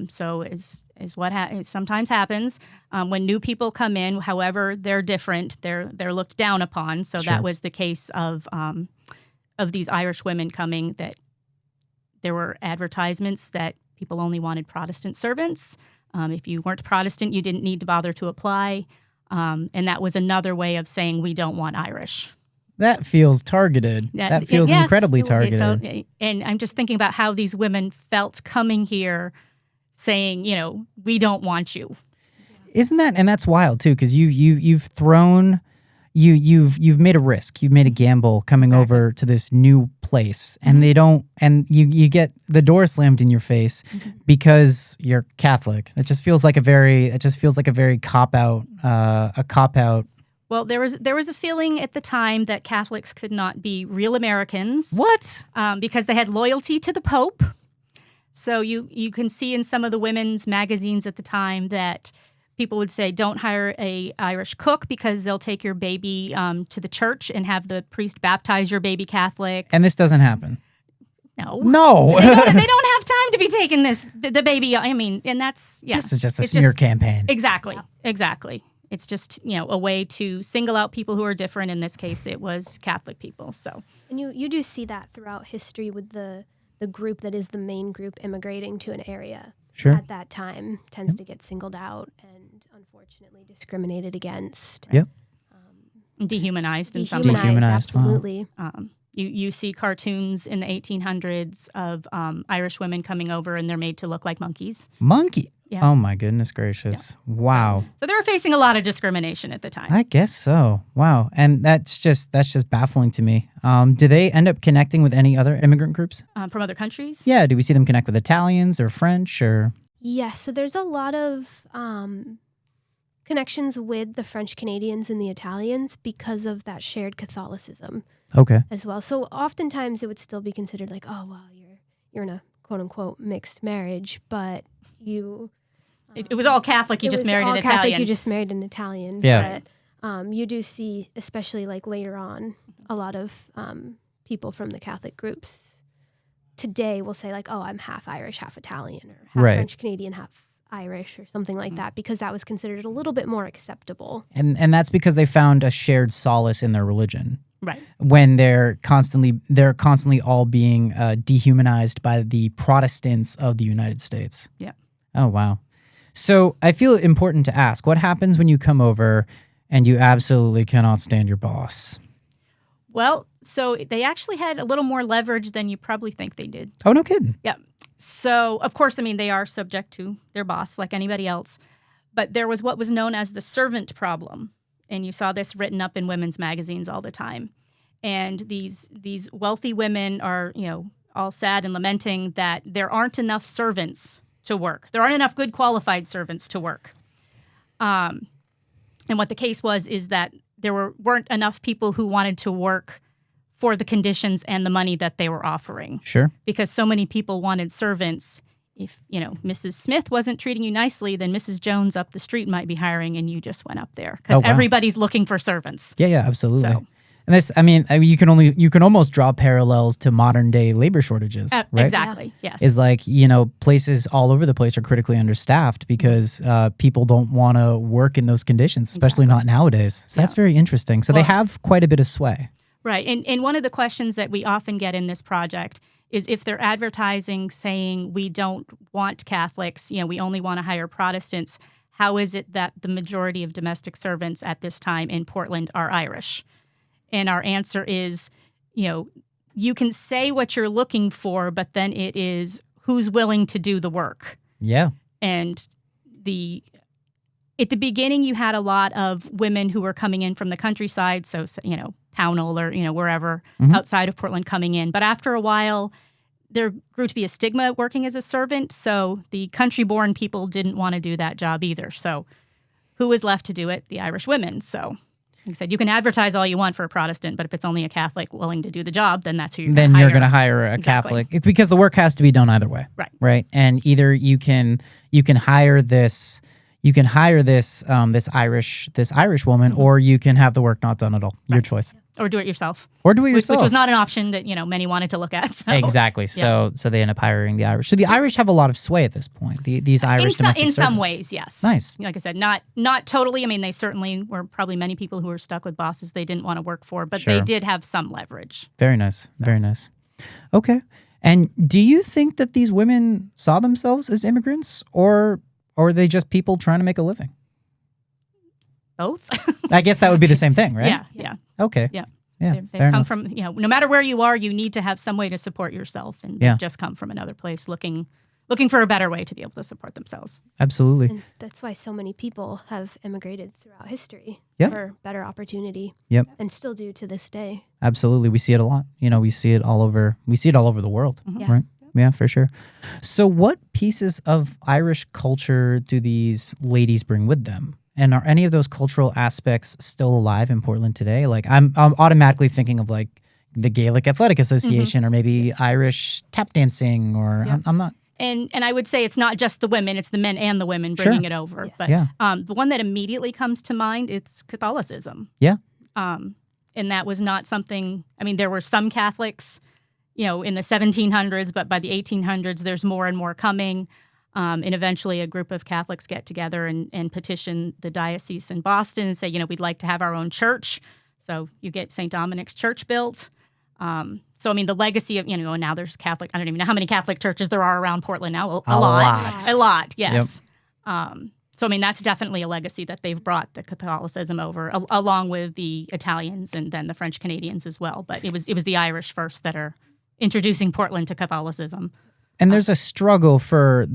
Speaker 3: So is what sometimes happens when new people come in. However, they're different. They're looked down upon. So
Speaker 2: Sure.
Speaker 3: that was the case of these Irish women coming. That there were advertisements that people only wanted Protestant servants. If you weren't Protestant, you didn't need to bother to apply. And that was another way of saying we don't want Irish.
Speaker 2: That feels targeted. That feels
Speaker 3: yes,
Speaker 2: incredibly
Speaker 3: it
Speaker 2: targeted.
Speaker 3: felt- and I'm just thinking about how these women felt coming here saying, we don't want you.
Speaker 2: Isn't that, and that's wild too, because you've made a risk, you've made a gamble coming
Speaker 3: Exactly.
Speaker 2: over to this new place, and they don't, and you get the door slammed in your face because you're Catholic. It just feels like a very cop out,
Speaker 3: Well, there was a feeling at the time that Catholics could not be real Americans.
Speaker 2: What?
Speaker 3: Because they had loyalty to the Pope. So you can see in some of the women's magazines at the time that people would say, don't hire a Irish cook because they'll take your baby to the church and have the priest baptize your baby Catholic.
Speaker 2: And this doesn't happen.
Speaker 3: No.
Speaker 2: No.
Speaker 3: They don't have time to be taking the baby. I mean, and that's, yeah.
Speaker 2: This is just a
Speaker 3: It's
Speaker 2: smear campaign.
Speaker 3: Exactly. It's just, a way to single out people who are different. In this case, it was Catholic people. So,
Speaker 4: And you do see that throughout history with the group that is the main group immigrating to an area.
Speaker 2: Sure.
Speaker 4: at that time tends to get singled out and unfortunately discriminated against.
Speaker 2: Yep.
Speaker 3: Dehumanized in some
Speaker 4: Dehumanized,
Speaker 3: ways.
Speaker 2: Dehumanized, wow.
Speaker 4: absolutely.
Speaker 3: You see cartoons in the 1800s of Irish women coming over and they're made to look like monkeys.
Speaker 2: Monkey.
Speaker 3: Yeah.
Speaker 2: Oh my goodness gracious. Wow.
Speaker 3: So they were facing a lot of discrimination at the time.
Speaker 2: I guess so. Wow. And that's just baffling to me. Do they end up connecting with any other immigrant groups?
Speaker 3: From other countries?
Speaker 2: Yeah. Do we see them connect with Italians or French or?
Speaker 4: Yes, so there's a lot of connections with the French Canadians and the Italians because of that shared Catholicism
Speaker 2: Okay.
Speaker 4: as well. So oftentimes it would still be considered like, oh, well, you're in a quote unquote mixed marriage, but you...
Speaker 3: It was all Catholic. You just married an
Speaker 4: Catholic,
Speaker 3: Italian.
Speaker 4: You just married an Italian.
Speaker 2: Yeah.
Speaker 4: But you do see, especially like later on, a lot of people from the Catholic groups today will say like, oh, I'm half Irish, half Italian, or half
Speaker 2: Right.
Speaker 4: French Canadian, half Irish, or something like that, because that was considered a little bit more acceptable.
Speaker 2: And that's because they found a shared solace in their religion.
Speaker 3: Right.
Speaker 2: When they're constantly all being dehumanized by the Protestants of the United States.
Speaker 3: Yeah.
Speaker 2: Oh, wow. So I feel it important to ask, what happens when you come over and you absolutely cannot stand your boss?
Speaker 3: Well, so they actually had a little more leverage than you probably think they did.
Speaker 2: Oh, no kidding.
Speaker 3: Yeah. So, of course, I mean, they are subject to their boss like anybody else. But there was what was known as the servant problem. And you saw this written up in women's magazines all the time. And these wealthy women are, all sad and lamenting that there aren't enough servants to work. There aren't enough good qualified servants to work. And what the case was is that there weren't enough people who wanted to work for the conditions and the money that they were offering.
Speaker 2: Sure.
Speaker 3: Because so many people wanted servants. If, Mrs. Smith wasn't treating you nicely, then Mrs. Jones up the street might be hiring and you just went up there. Because
Speaker 2: Oh, wow.
Speaker 3: everybody's looking for servants.
Speaker 2: Yeah, absolutely.
Speaker 3: So-
Speaker 2: And this, I mean, you can almost draw parallels to modern day labor shortages, right?
Speaker 3: Exactly, yes.
Speaker 2: Is like, places all over the place are critically understaffed because people don't want to work in those conditions, especially not nowadays. So that's very interesting. So they have quite a bit of sway.
Speaker 3: Right. And one of the questions that we often get in this project is if they're advertising saying we don't want Catholics, we only want to hire Protestants, how is it that the majority of domestic servants at this time in Portland are Irish? And our answer is, you can say what you're looking for, but then it is who's willing to do the work.
Speaker 2: Yeah.
Speaker 3: And at the beginning, you had a lot of women who were coming in from the countryside, so Pownell or wherever outside of Portland coming in. But after a while, there grew to be a stigma working as a servant, so the country-born people didn't want to do that job either. So who was left to do it? The Irish women. So like I said, you can advertise all you want for a Protestant, but if it's only a Catholic willing to do the job, then that's who you're going to hire.
Speaker 2: Then you're going to hire a
Speaker 3: Exactly.
Speaker 2: Catholic because the work has to be done either way.
Speaker 3: Right.
Speaker 2: Right. And either you can hire this Irish woman, or you can have the work not done at all. Your choice.
Speaker 3: Or do it yourself.
Speaker 2: Or do it yourself.
Speaker 3: Which was not an option that, many wanted to look at. So.
Speaker 2: Exactly. So they end up hiring the Irish. So the Irish have a lot of sway at this point. These Irish domestic
Speaker 3: in some
Speaker 2: servants.
Speaker 3: ways, yes.
Speaker 2: Nice.
Speaker 3: Like I said, not totally. I mean, they certainly were probably many people who were stuck with bosses they didn't want to work for, but
Speaker 2: Sure.
Speaker 3: they did have some leverage.
Speaker 2: Very nice. Very nice. Okay. And do you think that these women saw themselves as immigrants, or are they just people trying to make a living?
Speaker 3: Both.
Speaker 2: I guess that would be the same thing, right?
Speaker 3: Yeah.
Speaker 2: Okay.
Speaker 3: Yeah.
Speaker 2: Yeah.
Speaker 3: They've
Speaker 2: fair
Speaker 3: come
Speaker 2: enough.
Speaker 3: from, no matter where you are, you need to have some way to support yourself. And
Speaker 2: Yeah.
Speaker 3: they've just come from another place looking for a better way to be able to support themselves.
Speaker 2: Absolutely.
Speaker 4: And that's why so many people have immigrated throughout history
Speaker 2: Yep.
Speaker 4: for better opportunity.
Speaker 2: Yep.
Speaker 4: And still do to this day.
Speaker 2: Absolutely. We see it a lot. We see it all over the world.
Speaker 4: Yeah.
Speaker 2: Right? Yeah, for sure. So what pieces of Irish culture do these ladies bring with them? And are any of those cultural aspects still alive in Portland today? Like I'm automatically thinking of like the Gaelic Athletic Association or maybe Irish tap dancing or I'm not.
Speaker 3: And I would say it's not just the women, it's the men and the women bringing it over. But
Speaker 2: Yeah.
Speaker 3: the one that immediately comes to mind, it's Catholicism.
Speaker 2: Yeah.
Speaker 3: And that was not something, I mean, there were some Catholics, in the 1700s, but by the 1800s, there's more and more coming. And eventually a group of Catholics get together and petition the diocese in Boston and say, we'd like to have our own church. So you get St. Dominic's Church built. So, I mean, the legacy of, now there's Catholic, I don't even know how many Catholic churches there are around Portland now. A lot. A lot, yes. So, I mean, that's definitely a legacy that they've brought the Catholicism over, along with the Italians and then the French Canadians as well. But it was the Irish first that are introducing Portland to Catholicism.
Speaker 2: And there's a struggle for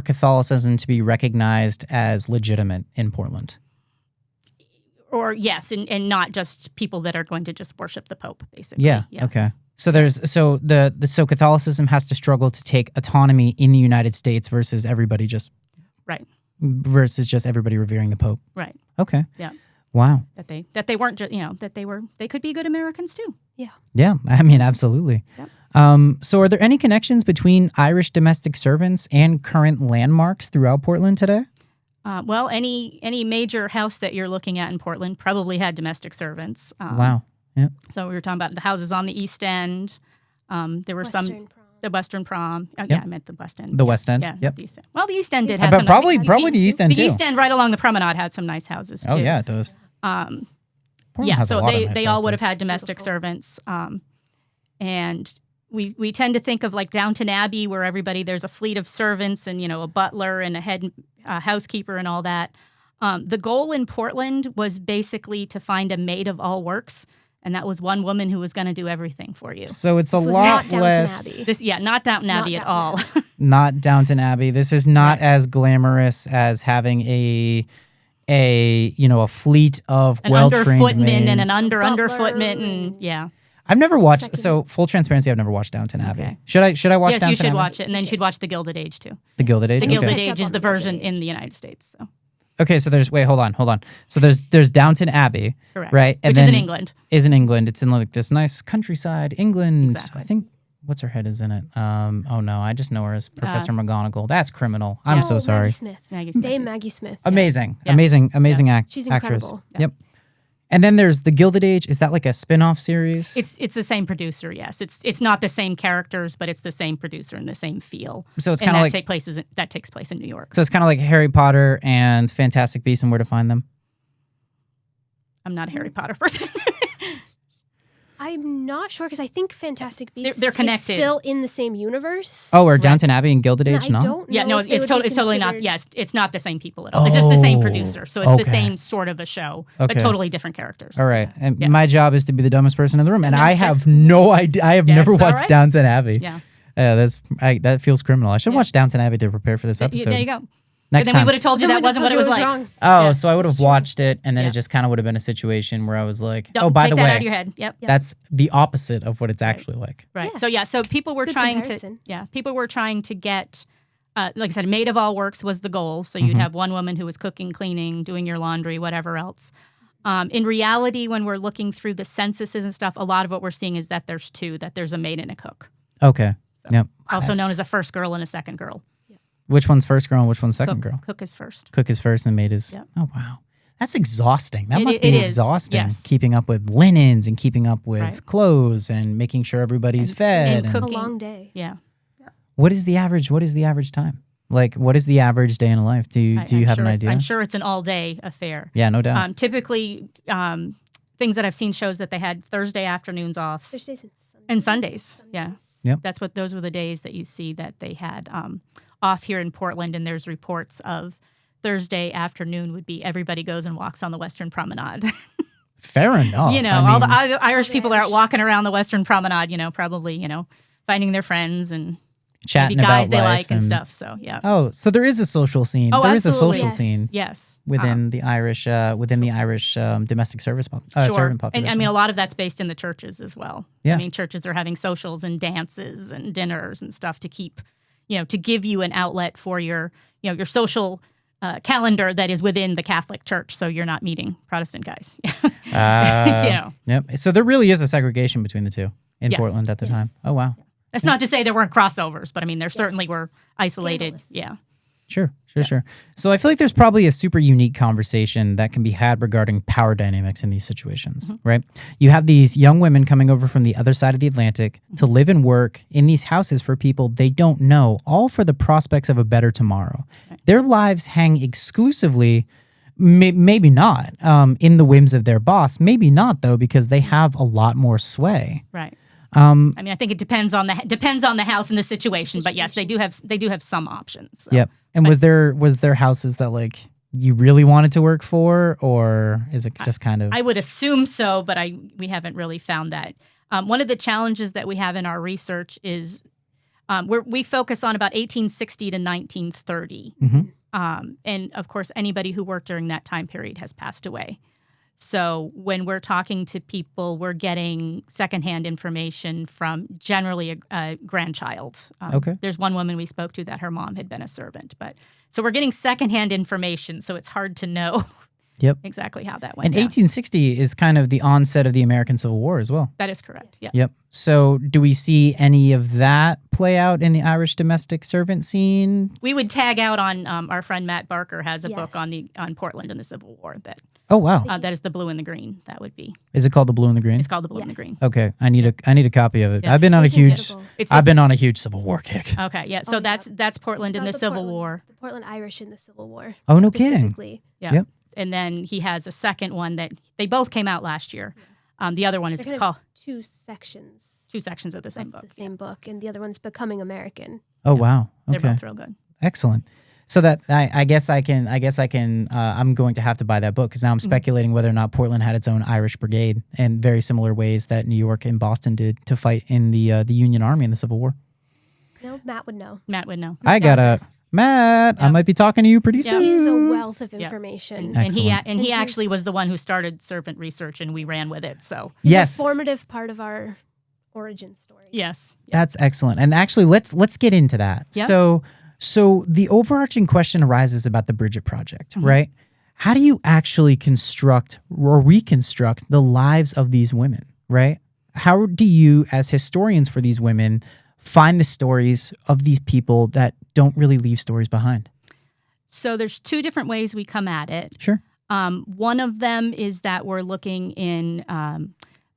Speaker 2: Catholicism to be recognized as legitimate in Portland.
Speaker 3: Or yes, and not just people that are going to just worship the Pope, basically.
Speaker 2: Yeah.
Speaker 3: Yes.
Speaker 2: Okay. So so Catholicism has to struggle to take autonomy in the United States versus everybody just everybody revering the Pope.
Speaker 3: Right.
Speaker 2: Okay.
Speaker 3: Yeah.
Speaker 2: Wow.
Speaker 3: That they weren't just they could be good Americans too.
Speaker 4: Yeah.
Speaker 2: Yeah. I mean, absolutely.
Speaker 3: Yep.
Speaker 2: So are there any connections between Irish domestic servants and current landmarks throughout Portland today?
Speaker 3: Well, any major house that you're looking at in Portland probably had domestic servants.
Speaker 2: Wow. Yeah.
Speaker 3: So we were talking about the houses on the East End. There were the Western Prom. Oh, yeah, I meant the West End.
Speaker 2: The West End.
Speaker 3: Yeah.
Speaker 2: Yep.
Speaker 3: The East End. Well, the East End did have
Speaker 2: But
Speaker 3: some.
Speaker 2: probably the East End
Speaker 3: the
Speaker 2: too.
Speaker 3: East End right along the promenade had some nice houses too.
Speaker 2: Oh yeah, it does.
Speaker 3: Portland
Speaker 2: has a
Speaker 3: so
Speaker 2: lot of nice
Speaker 3: they all would have
Speaker 2: houses.
Speaker 3: had domestic servants. And we tend to think of like Downton Abbey, where there's a fleet of servants and a butler and a head housekeeper and all that. The goal in Portland was basically to find a maid of all works, and that was one woman who was going to do everything for you.
Speaker 2: So it's
Speaker 4: This
Speaker 2: a
Speaker 4: was
Speaker 2: lot
Speaker 4: not Downton
Speaker 2: less.
Speaker 4: Abbey.
Speaker 3: Not Downton Abbey at all.
Speaker 2: Not Downton Abbey. This is not as glamorous as having a fleet of
Speaker 3: An
Speaker 2: well-trained
Speaker 3: underfootman
Speaker 2: maids.
Speaker 3: and an
Speaker 4: Butler
Speaker 3: underfootman, and yeah.
Speaker 2: I've never watched.
Speaker 4: Second.
Speaker 2: So full transparency, I've never watched Downton Abbey.
Speaker 3: Okay.
Speaker 2: Should I watch
Speaker 3: Yes,
Speaker 2: Downton
Speaker 3: you should
Speaker 2: Abbey?
Speaker 3: watch it, and then you should watch The Gilded Age too.
Speaker 2: The Gilded Age.
Speaker 3: The Gilded
Speaker 2: Okay.
Speaker 4: Catch up
Speaker 3: Age is
Speaker 4: on
Speaker 3: the
Speaker 4: The Gilded
Speaker 3: version
Speaker 4: Age.
Speaker 3: in the United States. So.
Speaker 2: Okay, so hold on. So there's Downton Abbey,
Speaker 3: Correct.
Speaker 2: right? And
Speaker 3: Which
Speaker 2: then
Speaker 3: is in England.
Speaker 2: Is in England. It's in like this nice countryside, England.
Speaker 3: Exactly.
Speaker 2: I think what's her head is in it. Oh no, I just know her as Professor McGonagall. That's criminal. I'm so sorry.
Speaker 4: Maggie Smith.
Speaker 3: Maggie Smith
Speaker 4: Dame
Speaker 3: is-
Speaker 4: Maggie Smith.
Speaker 2: Amazing,
Speaker 3: Yes.
Speaker 2: amazing
Speaker 4: She's
Speaker 2: actress.
Speaker 4: incredible.
Speaker 2: Yep. And then there's The Gilded Age. Is that like a spin-off series?
Speaker 3: It's the same producer, yes. It's not the same characters, but it's the same producer and the same feel.
Speaker 2: So it's
Speaker 3: and
Speaker 2: kind of like
Speaker 3: that takes place in New York.
Speaker 2: so it's kind of like Harry Potter and Fantastic Beasts and Where to Find Them.
Speaker 3: I'm not a Harry Potter person.
Speaker 4: I'm not sure because I think Fantastic Beasts
Speaker 3: They're
Speaker 4: is
Speaker 3: connected.
Speaker 4: still in the same universe.
Speaker 2: Oh, or Downton Abbey and Gilded Age?
Speaker 4: I
Speaker 2: No.
Speaker 4: don't know.
Speaker 3: Yeah, no,
Speaker 4: if they
Speaker 3: it's
Speaker 4: would be
Speaker 3: totally not.
Speaker 4: considered-
Speaker 3: Yes, it's not the same people at all. It's just the same
Speaker 2: Oh,
Speaker 3: producer, so it's
Speaker 2: okay.
Speaker 3: the same sort of a show,
Speaker 2: Okay.
Speaker 3: but totally different characters.
Speaker 2: All right. And
Speaker 3: Yeah.
Speaker 2: my job is to be the dumbest person in the room, and
Speaker 3: then
Speaker 2: I have no idea. I have
Speaker 3: That's
Speaker 2: never
Speaker 3: all
Speaker 2: watched
Speaker 3: right.
Speaker 2: Downton Abbey.
Speaker 3: Yeah,
Speaker 2: That feels criminal. I should
Speaker 3: Yeah.
Speaker 2: watch Downton Abbey to prepare for this episode.
Speaker 3: there you go.
Speaker 2: Next
Speaker 3: and then we
Speaker 2: time.
Speaker 3: would have told you
Speaker 4: Then
Speaker 3: that
Speaker 4: we'd
Speaker 3: wasn't
Speaker 4: have
Speaker 3: what it
Speaker 4: told
Speaker 3: was
Speaker 4: you
Speaker 3: like.
Speaker 4: wrong.
Speaker 2: Oh,
Speaker 3: Yeah.
Speaker 2: so I would have watched it, and then
Speaker 3: Yeah.
Speaker 2: it just kind of would have been a situation where I was like,
Speaker 3: Don't
Speaker 2: "Oh, by
Speaker 3: take
Speaker 2: the
Speaker 3: that
Speaker 2: way,
Speaker 3: out of your head. Yep.
Speaker 2: that's the opposite of what it's actually like."
Speaker 3: Right.
Speaker 4: Yeah.
Speaker 3: So people were
Speaker 4: Good
Speaker 3: trying
Speaker 4: comparison.
Speaker 3: people were trying to get, like I said, maid of all works was the goal. So you'd have one woman who was cooking, cleaning, doing your laundry, whatever else. In reality, when we're looking through the censuses and stuff, a lot of what we're seeing is that there's two, that there's a maid and a cook.
Speaker 2: Okay. Yep.
Speaker 3: Also known as a first girl and a second girl.
Speaker 2: Which one's first girl and which one's second girl?
Speaker 3: Cook is first.
Speaker 2: Cook is first and maid is.
Speaker 3: Yep.
Speaker 2: Oh wow, that's exhausting. That
Speaker 3: It-
Speaker 2: must
Speaker 3: it
Speaker 2: be
Speaker 3: is,
Speaker 2: exhausting.
Speaker 3: yes.
Speaker 2: Keeping up with linens and keeping up with
Speaker 3: Right.
Speaker 2: clothes and making sure everybody's
Speaker 3: And-
Speaker 2: fed.
Speaker 3: and
Speaker 4: A
Speaker 3: cooking.
Speaker 4: long day.
Speaker 3: Yeah.
Speaker 2: What is the average? What is the average time? Like, what is the average day in a life? Do you
Speaker 3: I'm
Speaker 2: have
Speaker 3: sure
Speaker 2: an
Speaker 3: it's-
Speaker 2: idea?
Speaker 3: I'm sure it's an all-day affair.
Speaker 2: Yeah, no doubt.
Speaker 3: Typically, things that I've seen shows that they had Thursday afternoons off
Speaker 4: Thursdays
Speaker 3: and Sundays. Yeah.
Speaker 2: Yep.
Speaker 3: Those were the days that you see that they had off here in Portland, and there's reports of Thursday afternoon would be everybody goes and walks on the Western Promenade.
Speaker 2: Fair enough.
Speaker 3: you know,
Speaker 2: I
Speaker 3: all the
Speaker 2: mean,
Speaker 3: Irish people are out walking around the Western Promenade, probably, finding their friends and
Speaker 2: chatting
Speaker 3: maybe guys
Speaker 2: about
Speaker 3: they
Speaker 2: life
Speaker 3: like and stuff. So, yeah.
Speaker 2: Oh, so there is a social scene.
Speaker 3: Oh,
Speaker 2: there is a
Speaker 3: absolutely.
Speaker 2: social
Speaker 4: Yes.
Speaker 2: scene
Speaker 3: Yes.
Speaker 2: within the Irish, domestic service
Speaker 3: Sure.
Speaker 2: servant population.
Speaker 3: And I mean, a lot of that's based in the churches as well.
Speaker 2: Yeah.
Speaker 3: I mean, churches are having socials and dances and dinners and stuff to keep, to give you an outlet for your social calendar that is within the Catholic Church. So you're not meeting Protestant guys.
Speaker 2: Yep. So there really is a segregation between the two in
Speaker 3: Yes.
Speaker 2: Portland at the
Speaker 4: Yes.
Speaker 2: time. Oh wow.
Speaker 3: That's not to say there weren't crossovers, but I mean, there certainly were isolated.
Speaker 4: Scandalous.
Speaker 3: Yeah.
Speaker 2: Sure. So I feel like there's probably a super unique conversation that can be had regarding power dynamics in these situations, right? You have these young women coming over from the other side of the Atlantic to live and work in these houses for people they don't know, all for the prospects of a better tomorrow. Their lives hang exclusively Maybe not. In the whims of their boss, maybe not though, because they have a lot more sway.
Speaker 3: Right. I mean, I think it depends on the house and the situation, but yes, they do have some options. So.
Speaker 2: Yep. And was there houses that like you really wanted to work for, or is it just kind of?
Speaker 3: I would assume so, but we haven't really found that. One of the challenges that we have in our research is we focus on about 1860 to 1930, and of course, anybody who worked during that time period has passed away. So when we're talking to people, we're getting secondhand information from generally a grandchild.
Speaker 2: Okay.
Speaker 3: There's one woman we spoke to that her mom had been a servant, so we're getting secondhand information. So it's hard to know exactly how that went.
Speaker 2: And
Speaker 3: down.
Speaker 2: 1860 is kind of the onset of the American Civil War as well.
Speaker 3: That is correct. Yeah.
Speaker 2: Yep. So do we see any of that play out in the Irish domestic servant scene?
Speaker 3: We would tag out on our friend Matt Barker has a
Speaker 4: Yes.
Speaker 3: book on Portland and the Civil War that.
Speaker 2: Oh wow.
Speaker 3: That is the blue and the green. That would be.
Speaker 2: Is it called The Blue and the Green?
Speaker 3: It's called the blue and the green.
Speaker 2: Okay, I need a copy of it.
Speaker 3: Yeah.
Speaker 2: I've been on a
Speaker 4: It's
Speaker 2: huge
Speaker 4: incredible.
Speaker 2: I've been on a huge Civil War kick.
Speaker 3: Okay, yeah. So
Speaker 4: Oh, yeah.
Speaker 3: that's Portland in the Civil War.
Speaker 4: The Portland Irish in the Civil War.
Speaker 2: Oh, no kidding.
Speaker 4: Specifically.
Speaker 3: Yeah.
Speaker 2: Yep.
Speaker 3: And then he has a second one that they both came out last year. The other one is
Speaker 4: They're kind
Speaker 3: called
Speaker 4: of two sections
Speaker 3: two sections of the same
Speaker 4: of
Speaker 3: book.
Speaker 4: the same book, and the other one's Becoming American.
Speaker 2: Oh wow.
Speaker 3: They're
Speaker 2: Okay.
Speaker 3: both real good.
Speaker 2: Excellent. So that I guess I can I'm going to have to buy that book because now I'm speculating whether or not Portland had its own Irish brigade in very similar ways that New York and Boston did to fight in the Union Army in the Civil War.
Speaker 4: No, Matt would know.
Speaker 3: Matt would know.
Speaker 2: Matt, I might be talking to you pretty
Speaker 3: Yeah.
Speaker 2: soon.
Speaker 4: He's a wealth of information.
Speaker 3: And he
Speaker 2: Excellent.
Speaker 3: he actually was the one who started servant research, and we ran with it. So
Speaker 4: He's
Speaker 2: Yes.
Speaker 4: a formative part of our origin story.
Speaker 3: yes,
Speaker 2: That's excellent. And actually, let's get into that.
Speaker 3: Yeah.
Speaker 2: So the overarching question arises about the Bridget Project, right? How do you actually construct or reconstruct the lives of these women, right? How do you, as historians for these women, find the stories of these people that don't really leave stories behind?
Speaker 3: So there's two different ways we come at it.
Speaker 2: Sure.
Speaker 3: One of them is that we're looking in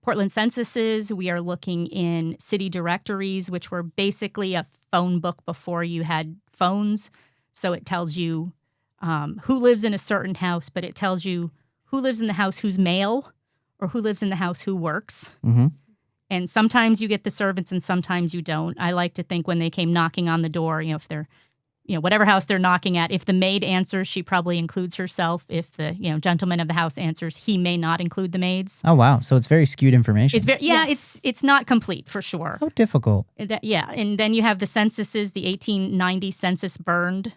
Speaker 3: Portland censuses. We are looking in city directories, which were basically a phone book before you had phones. So it tells you who lives in a certain house, but it tells you who lives in the house who's male or who lives in the house who works.
Speaker 2: Mm-hmm.
Speaker 3: And sometimes you get the servants and sometimes you don't. I like to think when they came knocking on the door, if they're, whatever house they're knocking at, if the maid answers, she probably includes herself. If the, gentleman of the house answers, he may not include the maids.
Speaker 2: Oh, wow. So it's very skewed information.
Speaker 3: It's very,
Speaker 4: Yes.
Speaker 3: it's not complete for sure.
Speaker 2: How difficult.
Speaker 3: And then you have the censuses, the 1890 census burned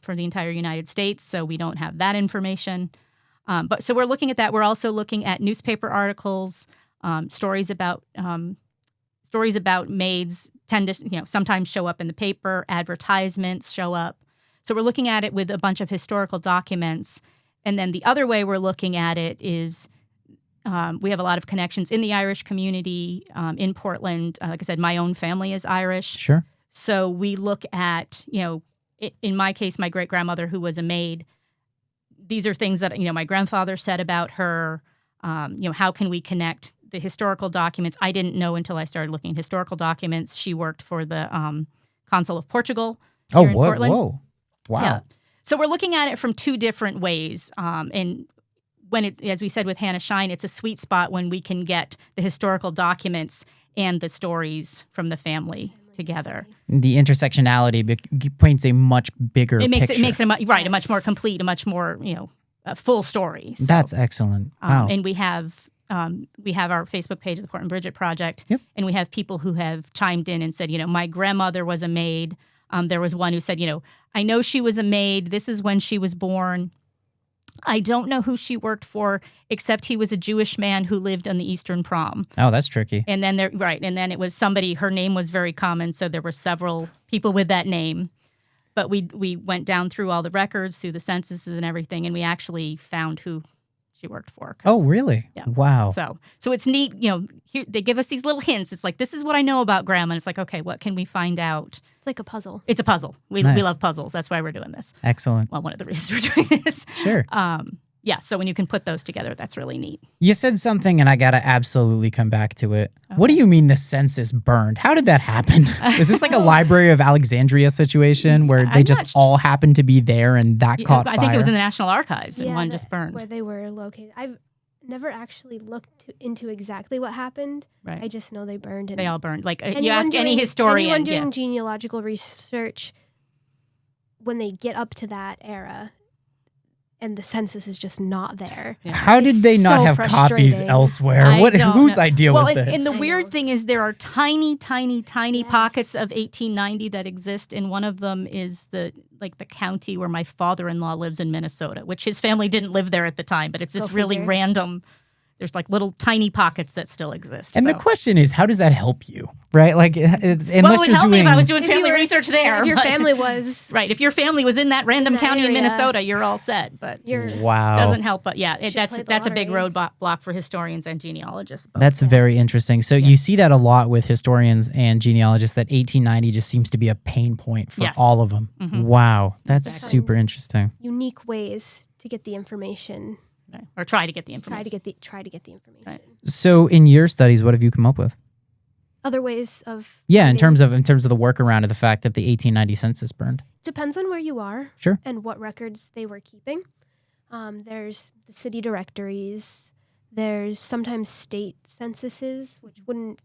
Speaker 3: for the entire United States, so we don't have that information. But so we're looking at that. We're also looking at newspaper articles, stories about maids tend to sometimes show up in the paper. Advertisements show up. So we're looking at it with a bunch of historical documents. And then the other way we're looking at it is we have a lot of connections in the Irish community in Portland. Like I said, my own family is Irish.
Speaker 2: Sure.
Speaker 3: So we look at, in my case, my great-grandmother who was a maid. These are things that, my grandfather said about her. How can we connect the historical documents? I didn't know until I started looking at historical documents. She worked for the Consul of Portugal here in Portland.
Speaker 2: Whoa. Wow.
Speaker 3: Yeah. So we're looking at it from two different ways. And as we said with Hannah Shine, it's a sweet spot when we can get the historical documents and the stories from the family together.
Speaker 2: The intersectionality paints a much bigger
Speaker 3: It makes
Speaker 2: picture.
Speaker 3: a much more complete, a much more full story. So,
Speaker 2: That's excellent. Wow.
Speaker 3: and we have our Facebook page, the Portland Bridget Project,
Speaker 2: Yep.
Speaker 3: and we have people who have chimed in and said, my grandmother was a maid. There was one who said, I know she was a maid. This is when she was born. I don't know who she worked for, except he was a Jewish man who lived on the Eastern Prom.
Speaker 2: Oh, that's tricky.
Speaker 3: And then and then it was somebody. Her name was very common, so there were several people with that name. But we went down through all the records, through the censuses and everything, and we actually found who she worked for.
Speaker 2: Oh, really?
Speaker 3: Yeah.
Speaker 2: Wow.
Speaker 3: So it's neat. Here, they give us these little hints. It's like, this is what I know about Grandma. And it's like, okay, what can we find out?
Speaker 4: It's like a puzzle.
Speaker 3: It's a puzzle. We
Speaker 2: Nice.
Speaker 3: love puzzles. That's why we're doing this.
Speaker 2: Excellent.
Speaker 3: Well, one of the reasons we're doing this.
Speaker 2: Sure.
Speaker 3: Yeah, so when you can put those together, that's really neat.
Speaker 2: You said something, and I got to absolutely come back to it. What do you mean the census burned? How did that happen? Is this like a Library of Alexandria situation where they just all happened to be there and that caught fire?
Speaker 3: I think it was in the National Archives and one just burned.
Speaker 4: Where they were located. I've never actually looked into exactly what happened.
Speaker 3: Right.
Speaker 4: I just know they burned.
Speaker 3: They all burned. Like you ask any historian.
Speaker 4: Anyone doing genealogical research, when they get up to that era, and the census is just not there.
Speaker 2: Yeah. How did they not have copies elsewhere? Whose idea was this?
Speaker 3: And the weird thing is there are tiny pockets of 1890 that exist, and one of them is the county where my father-in-law lives in Minnesota, which his family didn't live there at the time, but it's this really random. There's like little tiny pockets that still exist.
Speaker 2: And the question is, how does that help you, right? Like, unless
Speaker 3: it would help me if I was doing family research there.
Speaker 4: If your family was
Speaker 3: right, if your family was in that random county in Minnesota, you're all set. But doesn't help. But yeah, that's a big roadblock for historians and genealogists.
Speaker 2: That's very interesting. So you see that a lot with historians and genealogists. That 1890 just seems to be a pain point for all of them. Mm-hmm. Wow, that's super interesting.
Speaker 4: Unique ways to get the information.
Speaker 3: Or try to get the information.
Speaker 4: Try to get the information.
Speaker 3: Right.
Speaker 2: So, in your studies, what have you come up with?
Speaker 4: Other ways of
Speaker 2: in terms of the workaround of the fact that the 1890 census burned.
Speaker 4: Depends on where you are.
Speaker 2: Sure.
Speaker 4: And what records they were keeping. There's the city directories. There's sometimes state censuses, which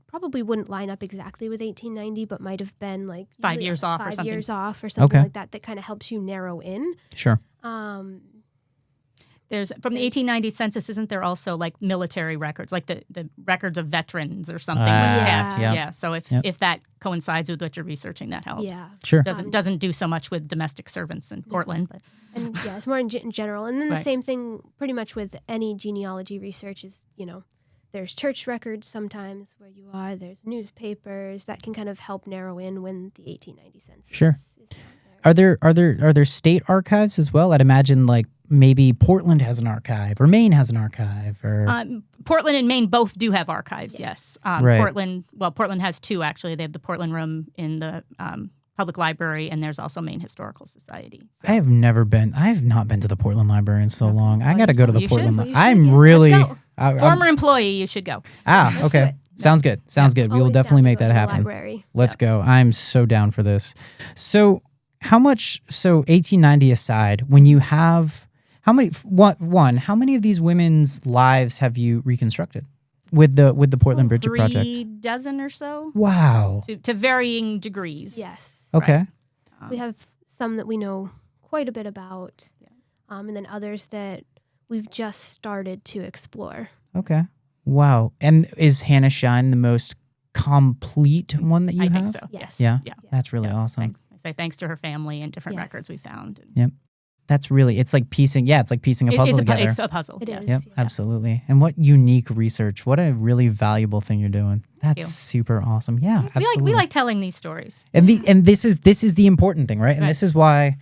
Speaker 4: probably wouldn't line up exactly with 1890, but might have been like
Speaker 3: 5 years off or something.
Speaker 4: 5 years off or something like that. That kind of helps you narrow in.
Speaker 2: Sure.
Speaker 3: There's from the 1890 census, isn't there also like military records, like the records of veterans or something was kept? Yeah. So if that coincides with what you're researching, that helps.
Speaker 4: Yeah.
Speaker 2: Sure.
Speaker 3: Doesn't do so much with domestic servants in Portland, but
Speaker 4: it's more in general. And then the same thing pretty much with any genealogy research is, there's church records sometimes where you are, there's newspapers that can kind of help narrow in when the 1890 census
Speaker 2: Sure.
Speaker 4: is
Speaker 2: Are there state archives as well? I'd imagine like maybe Portland has an archive or Maine has an archive or
Speaker 3: Portland and Maine both do have archives. Yes.
Speaker 2: Right.
Speaker 3: Portland has two actually. They have the Portland Room in the Public Library, and there's also Maine Historical Society. So.
Speaker 2: I have not been to the Portland Library in so long. I got to go to the Portland Library.
Speaker 3: I'm
Speaker 2: really
Speaker 3: former employee. You should go.
Speaker 2: Okay. Sounds good. We will definitely make that happen.
Speaker 4: Library.
Speaker 2: Let's go. I'm so down for this. So 1890 aside, when you have how many of these women's lives have you reconstructed with the Portland Bridget Project?
Speaker 3: 3 dozen or so.
Speaker 2: Wow.
Speaker 3: To varying degrees.
Speaker 4: Yes.
Speaker 2: Okay.
Speaker 4: We have some that we know quite a bit about, and then others that we've just started to explore.
Speaker 2: Okay. Wow. And is Hannah Shine the most complete one that you have?
Speaker 3: I think so. Yes.
Speaker 2: Yeah. That's really awesome.
Speaker 3: I say thanks to her family and different records we found.
Speaker 2: Yep. That's really, it's like piecing a puzzle together.
Speaker 3: It's a puzzle.
Speaker 4: It is.
Speaker 2: Yep, absolutely. And what unique research. What a really valuable thing you're doing. That's super awesome. Yeah, absolutely.
Speaker 3: We like telling these stories.
Speaker 2: And this is the important thing, right? And this is why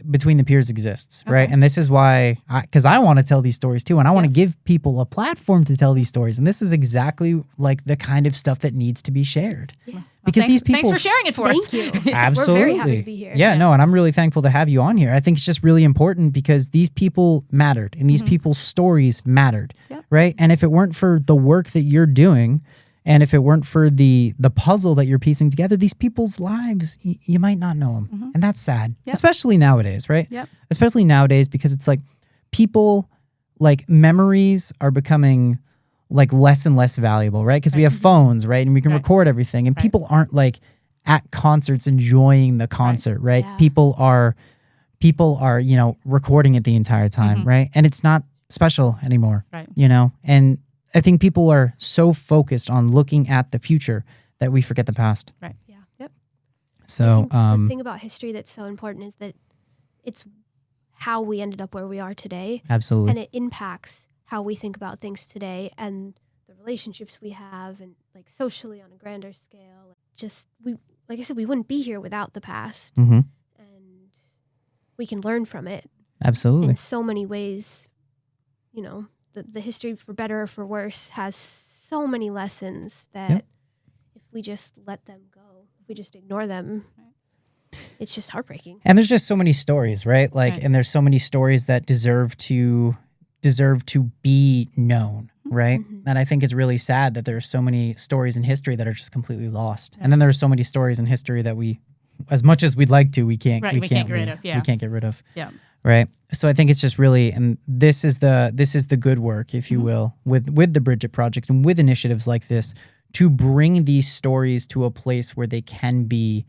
Speaker 2: Between the Piers exists, right? And this is why, because I want to tell these stories too, and I want to give people a platform to tell these stories. And this is exactly like the kind of stuff that needs to be shared. Yeah. Because these people.
Speaker 3: Thanks for sharing it for us.
Speaker 4: Thank you.
Speaker 2: Absolutely.
Speaker 4: We're very happy to be here.
Speaker 2: Yeah, no, and I'm really thankful to have you on here. I think it's just really important because these people mattered and these people's stories mattered, right? And if it weren't for the work that you're doing, and if it weren't for the puzzle that you're piecing together, these people's lives, you might not know them. And that's sad, especially nowadays, right?
Speaker 3: Yep.
Speaker 2: Especially nowadays because it's like people, like memories are becoming like less and less valuable, right? Because we have phones, right? And we can record everything. And people aren't like at concerts enjoying the concert, right?
Speaker 4: Yeah.
Speaker 2: People are, recording it the entire time, right? And it's not special anymore, And I think people are so focused on looking at the future that we forget the past.
Speaker 3: Right. Yeah. Yep.
Speaker 2: So
Speaker 4: the thing about history that's so important is that it's how we ended up where we are today.
Speaker 2: Absolutely.
Speaker 4: And it impacts how we think about things today and the relationships we have and like socially on a grander scale. Just like I said, we wouldn't be here without the past. And we can learn from it.
Speaker 2: Absolutely.
Speaker 4: In so many ways, the history, for better or for worse, has so many lessons that if we just let them go, if we just ignore them, It's just heartbreaking.
Speaker 2: And there's just so many stories, right? Like,
Speaker 3: Right.
Speaker 2: and there's so many stories that deserve to be known, right?
Speaker 4: Mhm.
Speaker 2: And I think it's really sad that there's so many stories in history that are just completely lost. And then there are so many stories in history that we, as much as we'd like to, we can't.
Speaker 3: Right,
Speaker 2: We
Speaker 3: we
Speaker 2: can't
Speaker 3: can't get rid
Speaker 2: lose.
Speaker 3: of, yeah.
Speaker 2: We can't get rid of.
Speaker 3: Yeah.
Speaker 2: Right. So I think it's just really, and this is the good work, if you will, with the Bridget Project and with initiatives like this, to bring these stories to a place where they can be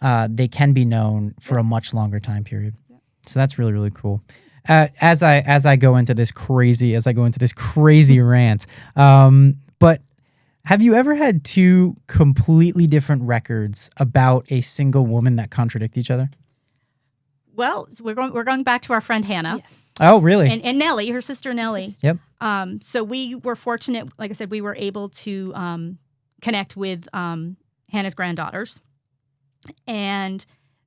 Speaker 2: known for a much longer time period. So that's really, really cool. As I go into this crazy rant, but have you ever had two completely different records about a single woman that contradict each other?
Speaker 3: Well, so we're going back to our friend Hannah.
Speaker 4: Yeah.
Speaker 2: Oh, really?
Speaker 3: And Nellie, her sister Nellie.
Speaker 2: Yep.
Speaker 3: So we were fortunate, like I said, we were able to connect with Hannah's granddaughters. And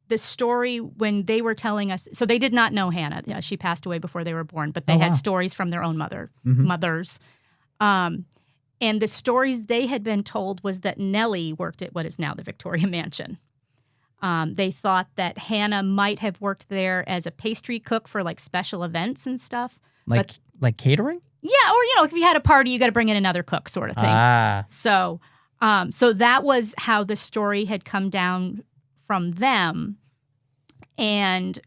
Speaker 3: the story, when they were telling us, so they did not know Hannah. Yeah, she passed away before they were born, but they
Speaker 2: Oh,
Speaker 3: had
Speaker 2: wow.
Speaker 3: stories from their own
Speaker 2: Mhm.
Speaker 3: mothers. And the stories they had been told was that Nellie worked at what is now the Victoria Mansion. They thought that Hannah might have worked there as a pastry cook for like special events and stuff.
Speaker 2: Like catering?
Speaker 3: Yeah, or if you had a party, you got to bring in another cook, sort of thing.
Speaker 2: Ah.
Speaker 3: So that was how the story had come down from them, and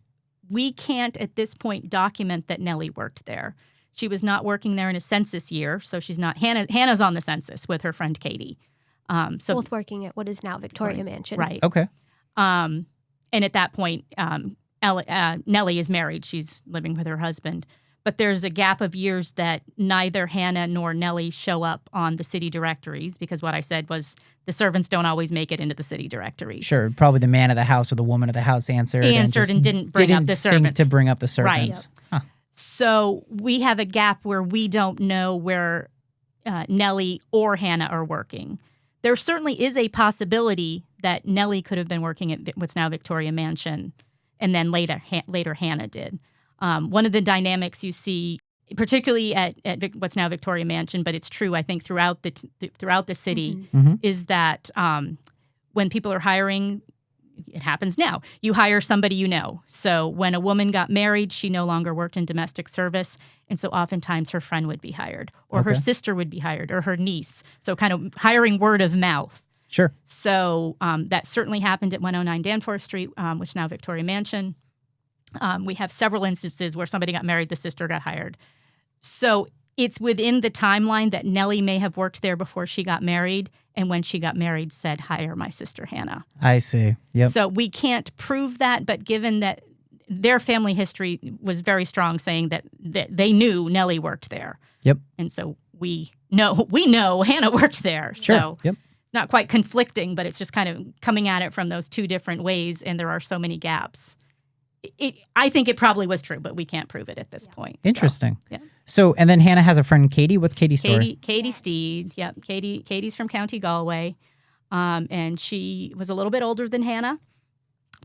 Speaker 3: we can't at this point document that Nellie worked there. She was not working there in a census year, so she's not. Hannah's on the census with her friend Katie. So
Speaker 4: Both working at what is now Victoria Mansion.
Speaker 3: right.
Speaker 2: Okay.
Speaker 3: And at that point, Nellie is married. She's living with her husband. But there's a gap of years that neither Hannah nor Nellie show up on the city directories, because what I said was the servants don't always make it into the city directories.
Speaker 2: Sure. Probably the man of the house or the woman of the house answered
Speaker 3: Answered and didn't bring up the
Speaker 2: think
Speaker 3: servants.
Speaker 2: to bring up the servants. Huh.
Speaker 3: So we have a gap where we don't know where Nellie or Hannah are working. There certainly is a possibility that Nellie could have been working at what's now Victoria Mansion, and then later Hannah did. One of the dynamics you see, particularly at what's now Victoria Mansion, but it's true, I think, throughout the city,
Speaker 2: Mhm.
Speaker 3: is that when people are hiring, it happens now. You hire somebody you know. So when a woman got married, she no longer worked in domestic service, and so oftentimes her friend would be hired, or her
Speaker 2: Okay.
Speaker 3: sister would be hired, or her niece. So kind of hiring word of mouth.
Speaker 2: Sure.
Speaker 3: So that certainly happened at 109 Danforth Street, which is now Victoria Mansion. We have several instances where somebody got married, the sister got hired. So it's within the timeline that Nellie may have worked there before she got married, and when she got married said, hire my sister Hannah.
Speaker 2: I see. Yep.
Speaker 3: So we can't prove that, but given that their family history was very strong, saying that they knew Nellie worked there.
Speaker 2: Yep.
Speaker 3: And so we know Hannah worked there.
Speaker 2: Sure.
Speaker 3: So
Speaker 2: Yep.
Speaker 3: not quite conflicting, but it's just kind of coming at it from those two different ways, and there are so many gaps. I think it probably was true, but we can't prove it at this point. So,
Speaker 2: Interesting.
Speaker 3: yeah.
Speaker 2: So, and then Hannah has a friend, Katie. What's Katie's story?
Speaker 3: Katie Steed. Yep. Katie's from County Galway. And she was a little bit older than Hannah,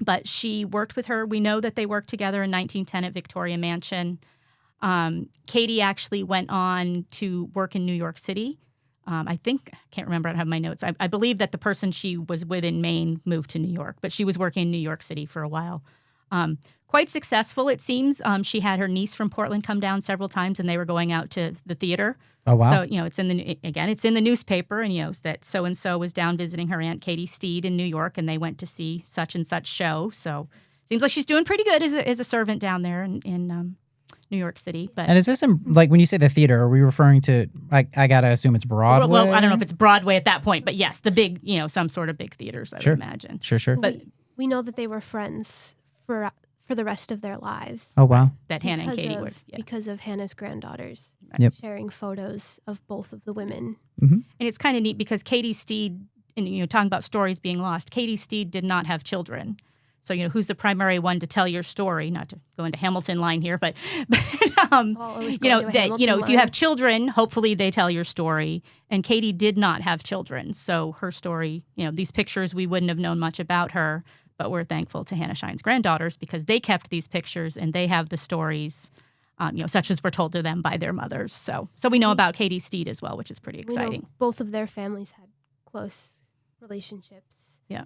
Speaker 3: but she worked with her. We know that they worked together in 1910 at Victoria Mansion. Katie actually went on to work in New York City. I can't remember, I don't have my notes. I believe that the person she was with in Maine moved to New York, but she was working in New York City for a while. Quite successful, it seems. She had her niece from Portland come down several times, and they were going out to the theater.
Speaker 2: Oh, wow.
Speaker 3: So, it's in the newspaper, and, that so-and-so was down visiting her Aunt Katie Steed in New York, and they went to see such and such show. So seems like she's doing pretty good as a servant down there in New York City. But
Speaker 2: And is this like when you say the theater, are we referring to, I got to assume it's Broadway?
Speaker 3: well, I don't know if it's Broadway at that point, but yes, the big, some sort of big theaters, I
Speaker 2: Sure.
Speaker 3: would imagine.
Speaker 2: Sure.
Speaker 3: But
Speaker 4: We know that they were friends for the rest of their lives.
Speaker 2: Oh, wow.
Speaker 3: that Hannah and Katie were. Yeah.
Speaker 4: Because of Hannah's granddaughters
Speaker 2: Yep.
Speaker 4: sharing photos of both of the women.
Speaker 3: And it's kind of neat because Katie Steed, and talking about stories being lost, Katie Steed did not have children. So, who's the primary one to tell your story? Not to go into Hamilton line here, but
Speaker 4: always go into a Hamilton
Speaker 3: if you
Speaker 4: line.
Speaker 3: have children, hopefully they tell your story. And Katie did not have children. So her story, these pictures, we wouldn't have known much about her, but we're thankful to Hannah Shine's granddaughters because they kept these pictures and they have the stories, such as were told to them by their mothers. So we know about Katie Steed as well, which is pretty
Speaker 4: We know
Speaker 3: exciting.
Speaker 4: both of their families had close relationships.
Speaker 3: Yeah.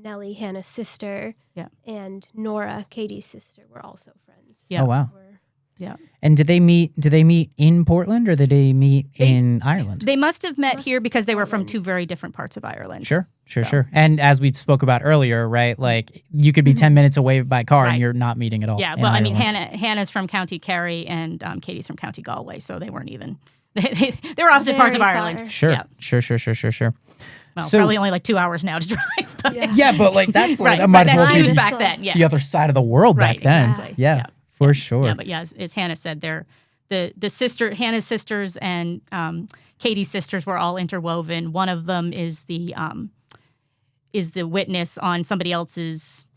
Speaker 4: Nellie, Hannah's sister,
Speaker 3: Yeah.
Speaker 4: and Nora, Katie's sister, were also friends.
Speaker 3: Yeah.
Speaker 2: Oh, wow.
Speaker 3: Yeah.
Speaker 2: And did they meet in Portland or did they meet in Ireland?
Speaker 3: They must have met
Speaker 4: Must
Speaker 3: here because they were from
Speaker 4: Portland.
Speaker 3: two very different parts of Ireland.
Speaker 2: Sure.
Speaker 3: So-
Speaker 2: And as we spoke about earlier, right, like you could be 10 minutes away by car and
Speaker 3: Right.
Speaker 2: you're not meeting at all.
Speaker 3: Yeah.
Speaker 2: in
Speaker 3: Well, I mean,
Speaker 2: Ireland.
Speaker 3: Hannah's from County Kerry and Katie's from County Galway, so they weren't even. They were opposite parts of
Speaker 4: Very
Speaker 3: Ireland.
Speaker 4: far.
Speaker 2: Sure.
Speaker 3: Yeah.
Speaker 2: Sure.
Speaker 3: Well,
Speaker 2: So-
Speaker 3: probably only like 2 hours now to drive. But
Speaker 4: Yeah.
Speaker 2: Yeah, but like that's like
Speaker 3: right.
Speaker 2: that might
Speaker 3: but
Speaker 2: as well
Speaker 3: that's
Speaker 2: be
Speaker 3: huge
Speaker 4: the-
Speaker 3: back then. Yeah.
Speaker 2: the other side of the world
Speaker 3: Right,
Speaker 2: back then.
Speaker 3: exactly.
Speaker 2: Yeah,
Speaker 3: Yeah.
Speaker 2: for sure.
Speaker 3: Yeah, but yeah, as Hannah said, they're the sister Hannah's sisters and Katie's sisters were all interwoven. One of them is the witness on somebody else's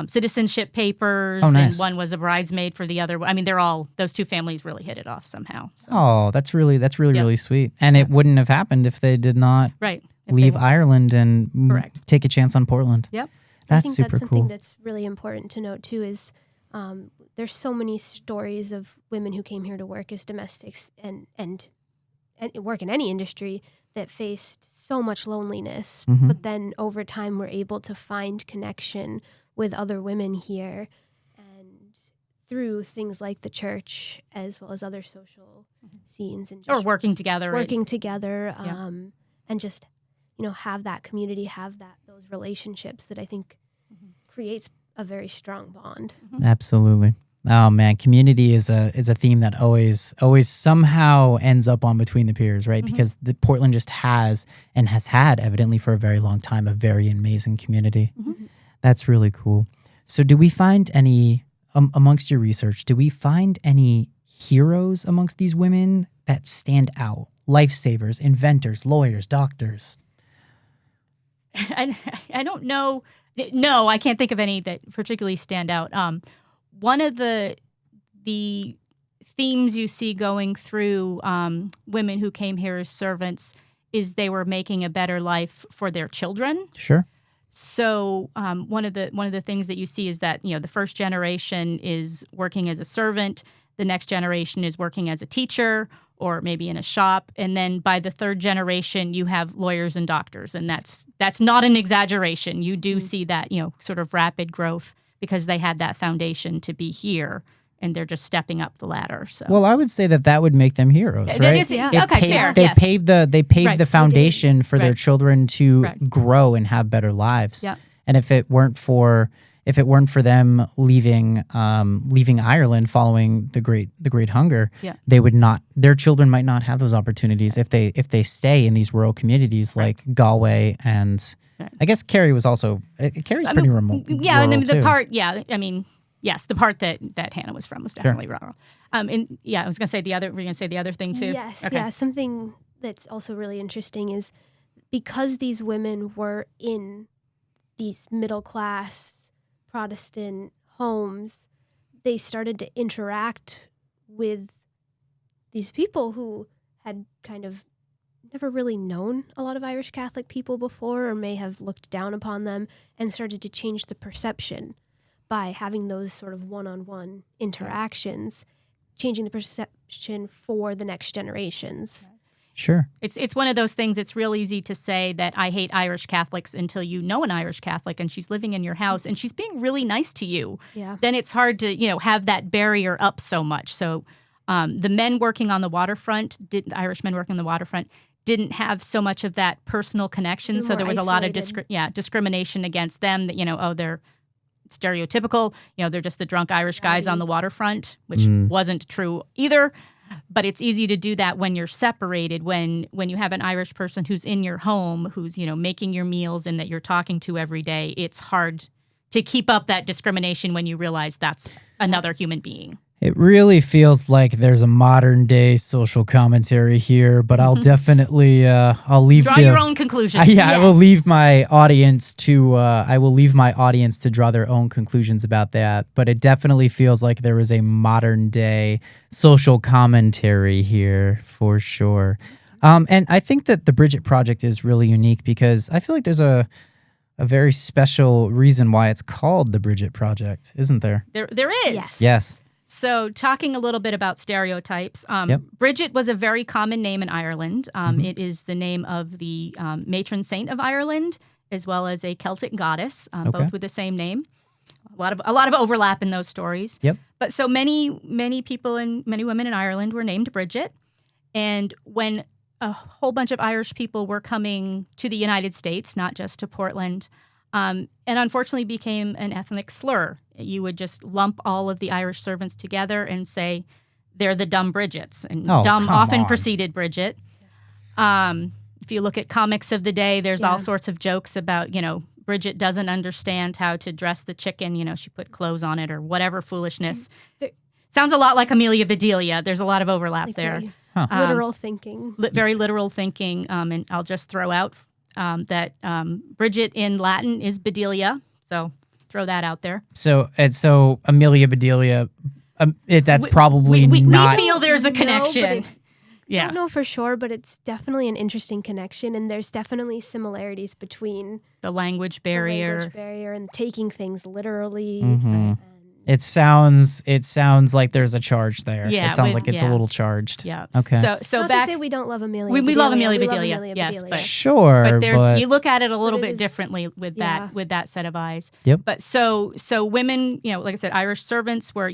Speaker 3: citizenship papers,
Speaker 2: Oh, nice.
Speaker 3: and one was a bridesmaid for the other. I mean, those two families really hit it off somehow. So.
Speaker 2: Oh, that's really
Speaker 3: Yeah.
Speaker 2: really sweet. And it wouldn't have happened if they did not
Speaker 3: Right. If they
Speaker 2: leave
Speaker 3: were-
Speaker 2: Ireland and
Speaker 3: Correct.
Speaker 2: take a chance on Portland.
Speaker 3: Yep.
Speaker 2: That's
Speaker 4: I think
Speaker 2: super
Speaker 4: that's something
Speaker 2: cool.
Speaker 4: that's really important to note too is there's so many stories of women who came here to work as domestics and work in any industry that faced so much loneliness,
Speaker 2: Mhm.
Speaker 4: but then over time were able to find connection with other women here, and through things like the church as well as other social scenes and
Speaker 3: Or
Speaker 4: just
Speaker 3: working together.
Speaker 4: working together,
Speaker 3: Yeah.
Speaker 4: and just have that community, have those relationships that I think creates a very strong bond.
Speaker 2: Absolutely. Oh man, community is a theme that always somehow ends up on Between the Piers, right? Because the Portland just has and has had evidently for a very long time a very amazing community. That's really cool. So do we find any amongst your research, do we find any heroes amongst these women that stand out? Lifesavers, inventors, lawyers, doctors.
Speaker 3: I don't know. No, I can't think of any that particularly stand out. One of the themes you see going through women who came here as servants is they were making a better life for their children.
Speaker 2: Sure.
Speaker 3: So one of the things that you see is that the first generation is working as a servant, the next generation is working as a teacher or maybe in a shop, and then by the third generation you have lawyers and doctors, and that's not an exaggeration. You do see that sort of rapid growth because they had that foundation to be here, and they're just stepping up the ladder. So
Speaker 2: Well, I would say that would make them heroes, right?
Speaker 3: That is-
Speaker 4: Yeah.
Speaker 2: They
Speaker 3: okay,
Speaker 2: paved-
Speaker 3: fair.
Speaker 2: They
Speaker 3: yes.
Speaker 2: paved
Speaker 3: Right.
Speaker 2: the foundation for their
Speaker 3: Right.
Speaker 2: children to
Speaker 3: Right.
Speaker 2: grow and have better lives.
Speaker 3: Yeah.
Speaker 2: And if it weren't for them leaving Ireland following the Great Hunger,
Speaker 3: Yeah.
Speaker 2: they would not. Their children might not have those opportunities if they stay in these rural communities like Galway and.
Speaker 3: Right.
Speaker 2: I guess Kerry was also. Kerry's pretty remote.
Speaker 3: Yeah, and then
Speaker 2: rural,
Speaker 3: the
Speaker 2: too.
Speaker 3: part. Yeah, I mean, yes, the part that Hannah was from was definitely rural. And yeah, I was gonna say the other. Were you gonna say the other thing too?
Speaker 4: Yes,
Speaker 3: Okay.
Speaker 4: yeah. Something that's also really interesting is because these women were in these middle class Protestant homes, they started to interact with these people who had kind of never really known a lot of Irish Catholic people before or may have looked down upon them, and started to change the perception by having those sort of one-on-one interactions, changing the perception for the next generations.
Speaker 2: Sure.
Speaker 3: It's one of those things. It's real easy to say that I hate Irish Catholics until you know an Irish Catholic and she's living in your house and she's being really nice to you.
Speaker 4: Yeah.
Speaker 3: Then it's hard to have that barrier up so much. So the men working on the waterfront, the Irish men working on the waterfront, didn't have so much of that personal connection.
Speaker 4: They're
Speaker 3: So there
Speaker 4: more
Speaker 3: was a lot of
Speaker 4: isolated.
Speaker 3: discrimination against them. That they're stereotypical. They're just the drunk Irish guys on the waterfront, which wasn't true either. But it's easy to do that when you're separated, when you have an Irish person who's in your home, who's, making your meals and that you're talking to every day. It's hard to keep up that discrimination when you realize that's another human being.
Speaker 2: It really feels like there's a modern day social commentary here, but I'll definitely I'll leave
Speaker 3: Draw your own conclusions.
Speaker 2: I will leave my audience to draw their own conclusions about that. But it definitely feels like there is a modern day social commentary here for sure. And I think that the Bridget Project is really unique because I feel like there's a very special reason why it's called the Bridget Project, isn't there?
Speaker 3: There is.
Speaker 4: Yes.
Speaker 2: Yes.
Speaker 3: So talking a little bit about stereotypes,
Speaker 2: Yep.
Speaker 3: Bridget was a very common name in Ireland. It is the name of the matron saint of Ireland, as well as a Celtic goddess,
Speaker 2: Okay.
Speaker 3: both with the same name. A lot of overlap in those stories.
Speaker 2: Yep.
Speaker 3: But so many people and many women in Ireland were named Bridget. And when a whole bunch of Irish people were coming to the United States, not just to Portland, and unfortunately became an ethnic slur. You would just lump all of the Irish servants together and say they're the dumb Bridgets. And
Speaker 2: Oh,
Speaker 3: dumb
Speaker 2: come
Speaker 3: often
Speaker 2: on.
Speaker 3: preceded Bridget. If you look at comics of the day, there's all sorts of jokes about, Bridget doesn't understand how to dress the chicken. She put clothes on it or whatever foolishness. Sounds a lot like Amelia Bedelia. There's a lot of overlap there.
Speaker 4: Very literal thinking.
Speaker 3: Very literal thinking. And I'll just throw out that Bridget in Latin is Bedelia. So throw that out there.
Speaker 2: So Amelia Bedelia, that's probably
Speaker 3: we
Speaker 2: not.
Speaker 3: feel there's a
Speaker 4: No,
Speaker 3: connection.
Speaker 4: but I
Speaker 3: Yeah.
Speaker 4: don't know for sure, but it's definitely an interesting connection, and there's definitely similarities between
Speaker 3: The language
Speaker 4: the
Speaker 3: barrier.
Speaker 4: language barrier and taking things literally.
Speaker 2: Mhm.
Speaker 4: And
Speaker 2: It sounds like there's a charge there.
Speaker 3: Yeah,
Speaker 2: It sounds
Speaker 3: with-
Speaker 2: like it's a
Speaker 3: yeah.
Speaker 2: little charged.
Speaker 3: Yeah.
Speaker 2: Okay.
Speaker 3: So
Speaker 4: not
Speaker 3: back
Speaker 4: to say we don't love Amelia.
Speaker 3: we love Amelia
Speaker 4: We love
Speaker 3: Bedelia,
Speaker 4: Amelia
Speaker 3: yes,
Speaker 4: Bedelia.
Speaker 3: but
Speaker 2: Sure,
Speaker 3: but there's
Speaker 2: but
Speaker 3: you look at it a little
Speaker 4: But it
Speaker 3: bit
Speaker 4: is-
Speaker 3: differently with
Speaker 4: yeah.
Speaker 3: that set of eyes.
Speaker 2: Yep.
Speaker 3: But so women, like I said, Irish servants were,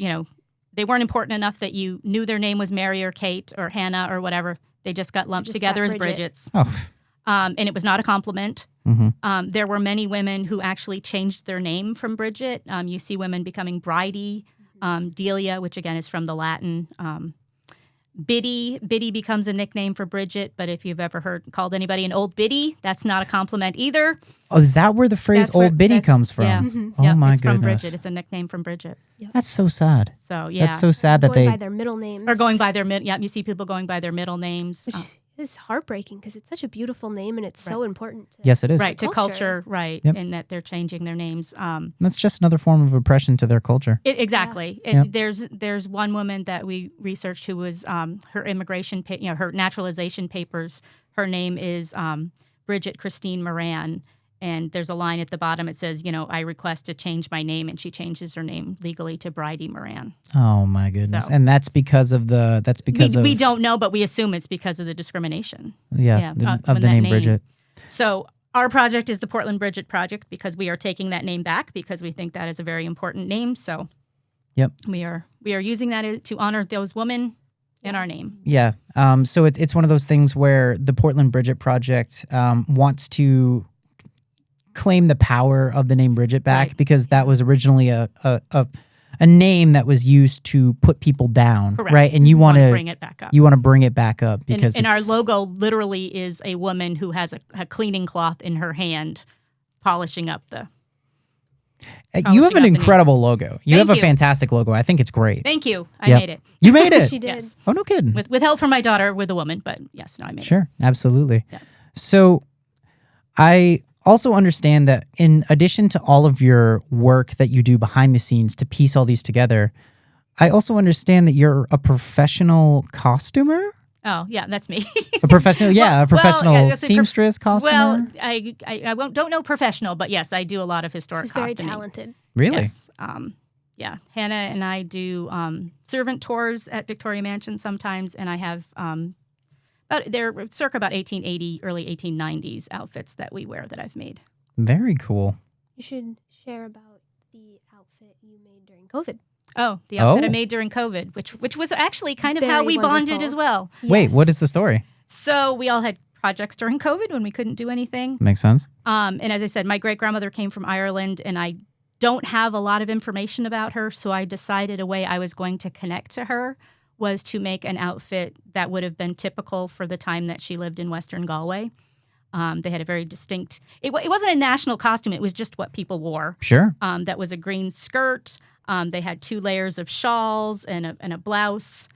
Speaker 3: they weren't important enough that you knew their name was Mary or Kate or Hannah or whatever. They just got lumped
Speaker 4: Just
Speaker 3: together
Speaker 4: got
Speaker 3: as
Speaker 4: Bridget.
Speaker 3: Bridgets.
Speaker 2: oh,
Speaker 3: And it was not a compliment.
Speaker 2: mhm.
Speaker 3: There were many women who actually changed their name from Bridget. You see women becoming Bridie, Delia, which again is from the Latin. Biddy becomes a nickname for Bridget, but if you've ever called anybody an old biddy, that's not a compliment either.
Speaker 2: Oh, is that where the phrase
Speaker 3: That's where-
Speaker 2: "old biddy"
Speaker 3: that's-
Speaker 2: comes from?
Speaker 3: yeah.
Speaker 2: Oh
Speaker 3: Yeah,
Speaker 2: my
Speaker 3: it's from
Speaker 2: goodness,
Speaker 3: Bridget. It's a nickname from Bridget.
Speaker 2: that's so sad.
Speaker 3: So yeah,
Speaker 2: That's so sad that
Speaker 4: Going
Speaker 2: they.
Speaker 4: by their middle names.
Speaker 3: or going by their you see people going by their middle names.
Speaker 4: Which is heartbreaking because it's such a beautiful name and it's so important. To
Speaker 2: Yes, it is.
Speaker 3: Right, to culture,
Speaker 4: culture.
Speaker 3: right,
Speaker 2: Yep.
Speaker 3: and that they're changing their names.
Speaker 2: That's just another form of oppression to their culture.
Speaker 3: Exactly.
Speaker 2: Yep.
Speaker 3: There's one woman that we researched who was her immigration, her naturalization papers. Her name is Bridget Christine Moran, and there's a line at the bottom. It says, I request to change my name, and she changes her name legally to Bridie Moran.
Speaker 2: Oh my goodness,
Speaker 3: So-
Speaker 2: and that's because of the. That's because
Speaker 3: We
Speaker 2: of
Speaker 3: don't know, but we assume it's because of the discrimination.
Speaker 2: yeah,
Speaker 3: yeah,
Speaker 2: of
Speaker 3: when
Speaker 2: the
Speaker 3: that
Speaker 2: name
Speaker 3: name-
Speaker 2: Bridget.
Speaker 3: So our project is the Portland Bridget Project because we are taking that name back because we think that is a very important name. So
Speaker 2: Yep.
Speaker 3: we are using that to honor those women in our name.
Speaker 2: Yeah. So it's one of those things where the Portland Bridget Project wants to claim the power of the name Bridget back
Speaker 3: Right.
Speaker 2: because that was originally a name that was used to put people down,
Speaker 3: Correct.
Speaker 2: right? And you want to
Speaker 3: bring it back up.
Speaker 2: bring it back up because
Speaker 3: And our
Speaker 2: it's-
Speaker 3: logo literally is a woman who has a cleaning cloth in her hand, polishing up the.
Speaker 2: you have
Speaker 3: polishing
Speaker 2: an
Speaker 3: up the name.
Speaker 2: incredible logo. You
Speaker 3: Thank
Speaker 2: have a
Speaker 3: you.
Speaker 2: fantastic logo. I think it's great.
Speaker 3: Thank you. I
Speaker 2: Yep.
Speaker 3: made it.
Speaker 2: You made it.
Speaker 4: She did.
Speaker 3: Yes.
Speaker 2: Oh, no kidding.
Speaker 3: With help from my daughter with a woman, but yes, no, I made it.
Speaker 2: Sure, absolutely.
Speaker 3: Yeah.
Speaker 2: So I also understand that in addition to all of your work that you do behind the scenes to piece all these together, I also understand that you're a professional costumer?
Speaker 3: Oh, yeah, that's me.
Speaker 2: A professional, a professional
Speaker 3: I guess
Speaker 2: seamstress costumer?
Speaker 3: Well, I don't know professional, but yes, I do a lot of historic
Speaker 4: She's very
Speaker 3: costuming.
Speaker 4: talented.
Speaker 2: Really?
Speaker 3: Yes. Yeah. Hannah and I do servant tours at Victoria Mansion sometimes, and I have they're circa about 1880, early 1890s outfits that we wear that I've made.
Speaker 2: Very cool.
Speaker 4: You should share about the outfit you made during COVID.
Speaker 3: Oh, the outfit I
Speaker 2: Oh.
Speaker 3: made during COVID, which was actually kind of
Speaker 4: Very
Speaker 3: how we bonded
Speaker 4: wonderful.
Speaker 3: as well.
Speaker 2: Wait,
Speaker 4: Yes.
Speaker 2: what is the story?
Speaker 3: So we all had projects during COVID when we couldn't do anything.
Speaker 2: Makes sense.
Speaker 3: And as I said, my great-grandmother came from Ireland, and I don't have a lot of information about her, so I decided a way I was going to connect to her was to make an outfit that would have been typical for the time that she lived in Western Galway. They had a very distinct it wasn't a national costume, it was just what people wore.
Speaker 2: Sure.
Speaker 3: That was a green skirt. They had 2 layers of shawls and a blouse.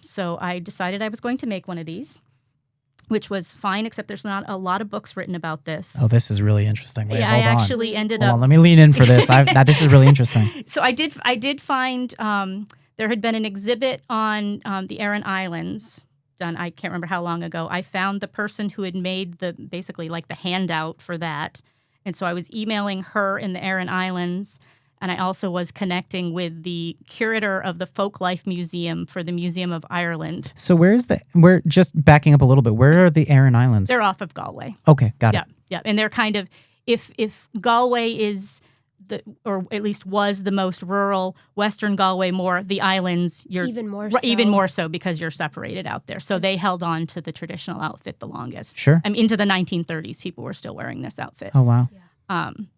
Speaker 3: So I decided I was going to make one of these, which was fine, except there's not a lot of books written about this.
Speaker 2: Oh, this is really interesting. Wait,
Speaker 3: Yeah,
Speaker 2: hold
Speaker 3: I
Speaker 2: on.
Speaker 3: actually ended
Speaker 2: Hold
Speaker 3: up.
Speaker 2: on, let me lean in for this. This is really interesting.
Speaker 3: So I did find there had been an exhibit on the Aran Islands done. I can't remember how long ago. I found the person who had made basically like the handout for that, and so I was emailing her in the Aran Islands, And I also was connecting with the curator of the Folklife Museum for the Museum of Ireland.
Speaker 2: So we're just backing up a little bit. Where are the Aran Islands?
Speaker 3: They're off of Galway.
Speaker 2: Okay, got it.
Speaker 3: Yeah. And they're kind of, if Galway is or at least was the most rural, Western Galway Mór, the islands, you're
Speaker 4: even more so
Speaker 3: because you're separated out there. So they held on to the traditional outfit the longest.
Speaker 2: Sure.
Speaker 3: I mean, into the 1930s, people were still wearing this outfit.
Speaker 2: Oh, wow.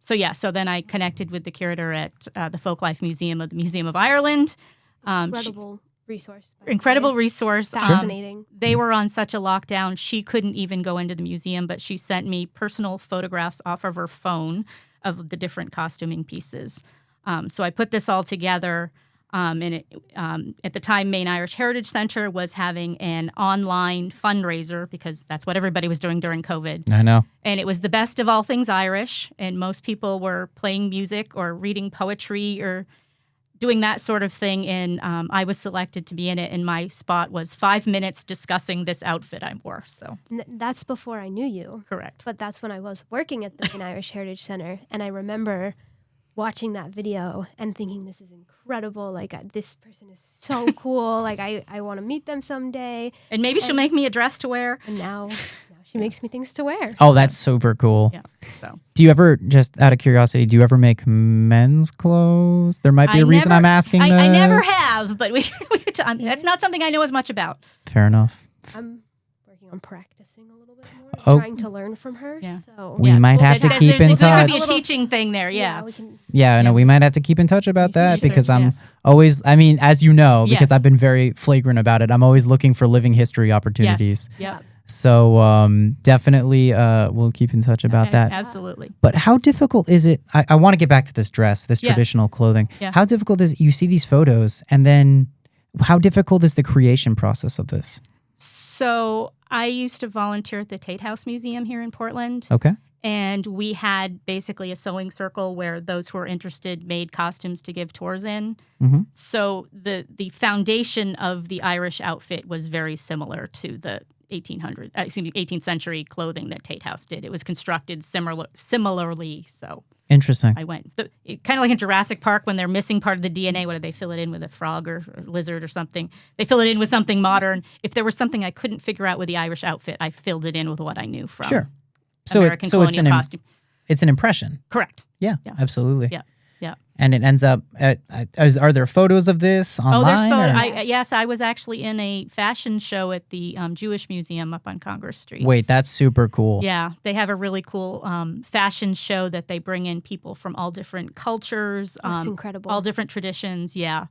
Speaker 3: So then I connected with the curator at the Folklife Museum of the Museum of Ireland.
Speaker 4: Incredible resource.
Speaker 3: Incredible resource.
Speaker 4: Fascinating.
Speaker 3: They were on such a lockdown, she couldn't even go into the museum, but she sent me personal photographs off of her phone of the different costuming pieces. So I put this all together. And at the time, Maine Irish Heritage Center was having an online fundraiser because that's what everybody was doing during COVID.
Speaker 2: I know.
Speaker 3: And it was the best of all things Irish. And most people were playing music or reading poetry or doing that sort of thing. And I was selected to be in it. And my spot was 5 minutes discussing this outfit I wore. So
Speaker 4: that's before I knew you.
Speaker 3: Correct.
Speaker 4: But that's when I was working at the Maine Irish Heritage Center. And I remember watching that video and thinking, this is incredible. Like, this person is so cool. Like, I want to meet them someday.
Speaker 3: And maybe she'll make me a dress to wear.
Speaker 4: And now she makes me things to wear.
Speaker 2: Oh, that's super cool.
Speaker 3: Yeah. So.
Speaker 2: Do you ever, just out of curiosity, do you ever make men's clothes? There might be a reason I'm asking this.
Speaker 3: I never have, but that's not something I know as much about.
Speaker 2: Fair enough.
Speaker 4: I'm working on practicing a little bit more, trying to learn from her.
Speaker 3: Yeah.
Speaker 4: So
Speaker 2: we might have to keep in touch.
Speaker 3: There could be a teaching thing there,
Speaker 2: I know we might have to keep in touch about that because I'm always, as you know, because
Speaker 3: Yes.
Speaker 2: I've been very flagrant about it, I'm always looking for living history opportunities.
Speaker 3: Yes. Yep.
Speaker 2: So definitely we'll keep in touch about that.
Speaker 3: Absolutely.
Speaker 2: But how difficult is it? I want to get back to this dress, this traditional clothing.
Speaker 3: Yeah.
Speaker 2: How difficult is it? You see these photos and then how difficult is the creation process of this?
Speaker 3: So I used to volunteer at the Tate House Museum here in Portland.
Speaker 2: Okay.
Speaker 3: And we had basically a sewing circle where those who were interested made costumes to give tours in.
Speaker 2: Mm-hmm.
Speaker 3: So the foundation of the Irish outfit was very similar to the 18th century clothing that Tate House did. It was constructed similarly. So
Speaker 2: Interesting.
Speaker 3: I went kind of like in Jurassic Park when they're missing part of the DNA. What do they fill it in with, a frog or lizard or something? They fill it in with something modern. If there was something I couldn't figure out with the Irish outfit, I filled it in with what I knew from American colonial costume.
Speaker 2: It's an impression.
Speaker 3: Correct.
Speaker 2: Yeah, absolutely.
Speaker 3: Yeah. Yeah.
Speaker 2: And it ends up are there photos of this online?
Speaker 3: Oh, there's photos.
Speaker 2: or-
Speaker 3: Yes, I was actually in a fashion show at the Jewish Museum up on Congress Street.
Speaker 2: Wait, that's super cool.
Speaker 3: Yeah, they have a really cool fashion show that they bring in people from all different cultures.
Speaker 4: That's incredible.
Speaker 3: All different traditions, yeah.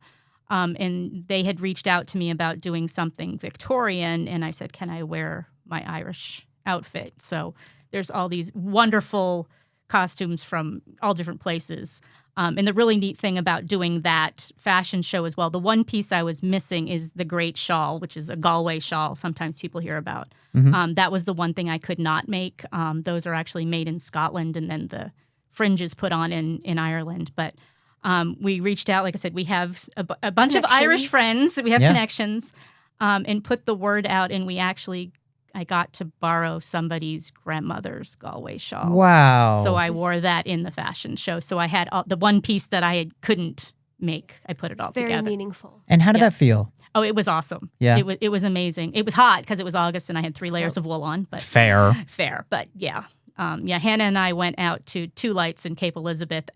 Speaker 3: And they had reached out to me about doing something Victorian, and I said, can I wear my Irish outfit? So there's all these wonderful costumes from all different places. And the really neat thing about doing that fashion show as well, the one piece I was missing is the great shawl, which is a Galway shawl sometimes people hear about.
Speaker 2: Mm-hmm.
Speaker 3: That was the one thing I could not make. Those are actually made in Scotland, and then the fringe is put on in Ireland. But we reached out. Like I said, we have a bunch of Irish friends. We have connections, and put the word out, and I got to borrow somebody's grandmother's Galway shawl.
Speaker 2: Wow.
Speaker 3: So I wore that in the fashion show. So I had the one piece that I couldn't make. I put it all together.
Speaker 4: Very meaningful.
Speaker 2: And how did that feel?
Speaker 3: Oh, it was awesome.
Speaker 2: Yeah.
Speaker 3: It was amazing. It was hot because it was August and I had 3 layers of wool on. But
Speaker 2: Fair.
Speaker 3: But yeah. Hannah and I went out to Two Lights in Cape Elizabeth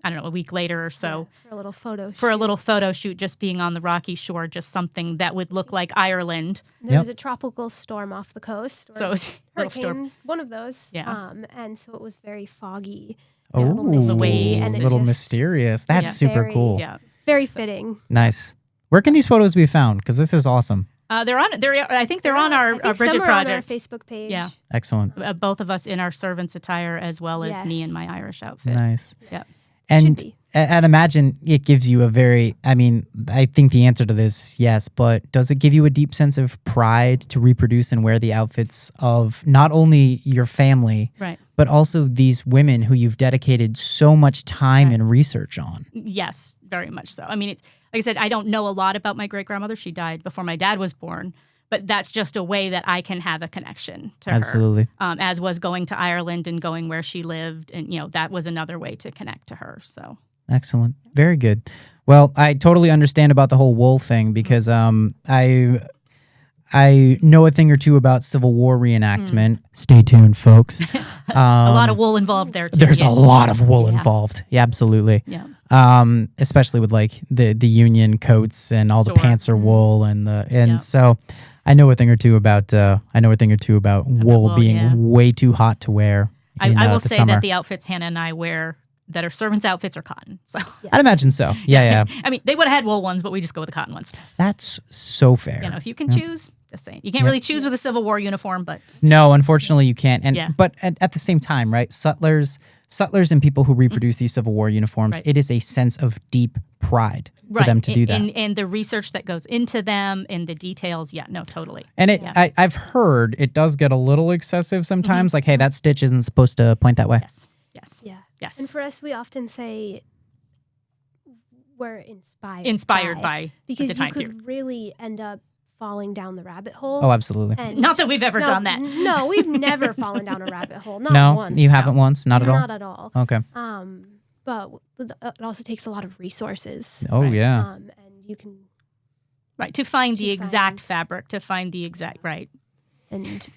Speaker 3: I don't know, a week later or so.
Speaker 4: For a little photo shoot.
Speaker 3: For a little photo shoot, just being on the rocky shore, just something that would look like Ireland.
Speaker 4: There was a tropical storm off the coast.
Speaker 3: So it was a little storm.
Speaker 4: Hurricane, one of those.
Speaker 3: Yeah.
Speaker 4: And so it was very foggy.
Speaker 2: Oh,
Speaker 4: a little misty, and
Speaker 2: a
Speaker 4: it
Speaker 2: little
Speaker 4: just-
Speaker 2: mysterious. That's
Speaker 3: Yeah.
Speaker 2: super
Speaker 4: Very-
Speaker 2: cool.
Speaker 3: Yeah.
Speaker 4: Very fitting.
Speaker 2: Nice. Where can these photos be found? Because this is awesome.
Speaker 3: I think they're on our Bridget
Speaker 4: some are
Speaker 3: Project.
Speaker 4: on our Facebook page.
Speaker 3: Yeah.
Speaker 2: Excellent.
Speaker 3: Both of us in our servants' attire as well as me in my Irish outfit.
Speaker 2: Nice.
Speaker 3: Yeah.
Speaker 2: And
Speaker 4: be.
Speaker 2: I'd imagine it gives you I think the answer to this, yes, but does it give you a deep sense of pride to reproduce and wear the outfits of not only your family,
Speaker 3: Right.
Speaker 2: but also these women who you've dedicated so much time and research on?
Speaker 3: Yes, very much so. I mean, it's, like I said, I don't know a lot about my great-grandmother. She died before my dad was born. But that's just a way that I can have a connection to her.
Speaker 2: Absolutely.
Speaker 3: As was going to Ireland and going where she lived. And, that was another way to connect to her. So
Speaker 2: Excellent. Very good. Well, I totally understand about the whole wool thing because I know a thing or two about Civil War reenactment. Stay tuned, folks.
Speaker 3: A lot of wool involved there too.
Speaker 2: There's a lot of wool involved. Yeah, absolutely.
Speaker 3: Yeah.
Speaker 2: Especially with like the Union coats and all the pants are wool and so I know a thing or two about wool being way too hot to wear.
Speaker 3: I will
Speaker 2: the
Speaker 3: say
Speaker 2: summer.
Speaker 3: that the outfits Hannah and I wear that are servants' outfits are cotton. So
Speaker 2: I'd imagine so. Yeah.
Speaker 3: I mean, they would have had wool ones, but we just go with the cotton ones.
Speaker 2: That's so fair.
Speaker 3: You know, if you can choose, just saying. You can't really choose with a Civil War uniform, but
Speaker 2: No, unfortunately you can't. But at the same time, right? Sutlers and people who reproduce these Civil War uniforms, it is a sense of deep pride for them to do that.
Speaker 3: And the research that goes into them and the details, totally.
Speaker 2: And I've heard it does get a little excessive sometimes. Like, hey, that stitch isn't supposed to point that way.
Speaker 3: Yes.
Speaker 4: Yeah.
Speaker 3: Yes.
Speaker 4: And for us, we often say we're
Speaker 3: Inspired by
Speaker 4: because
Speaker 3: the time
Speaker 4: you could
Speaker 3: period.
Speaker 4: really end up falling down the rabbit hole.
Speaker 2: Oh, absolutely.
Speaker 4: And
Speaker 3: Not that we've ever done that.
Speaker 4: No, we've never fallen down a rabbit hole. Not
Speaker 2: No,
Speaker 4: once.
Speaker 2: you haven't once? Not at all?
Speaker 4: Not at all.
Speaker 2: Okay.
Speaker 4: But it also takes a lot of resources.
Speaker 2: Oh, yeah.
Speaker 4: And you can
Speaker 3: To find the exact fabric, to find the exact
Speaker 4: and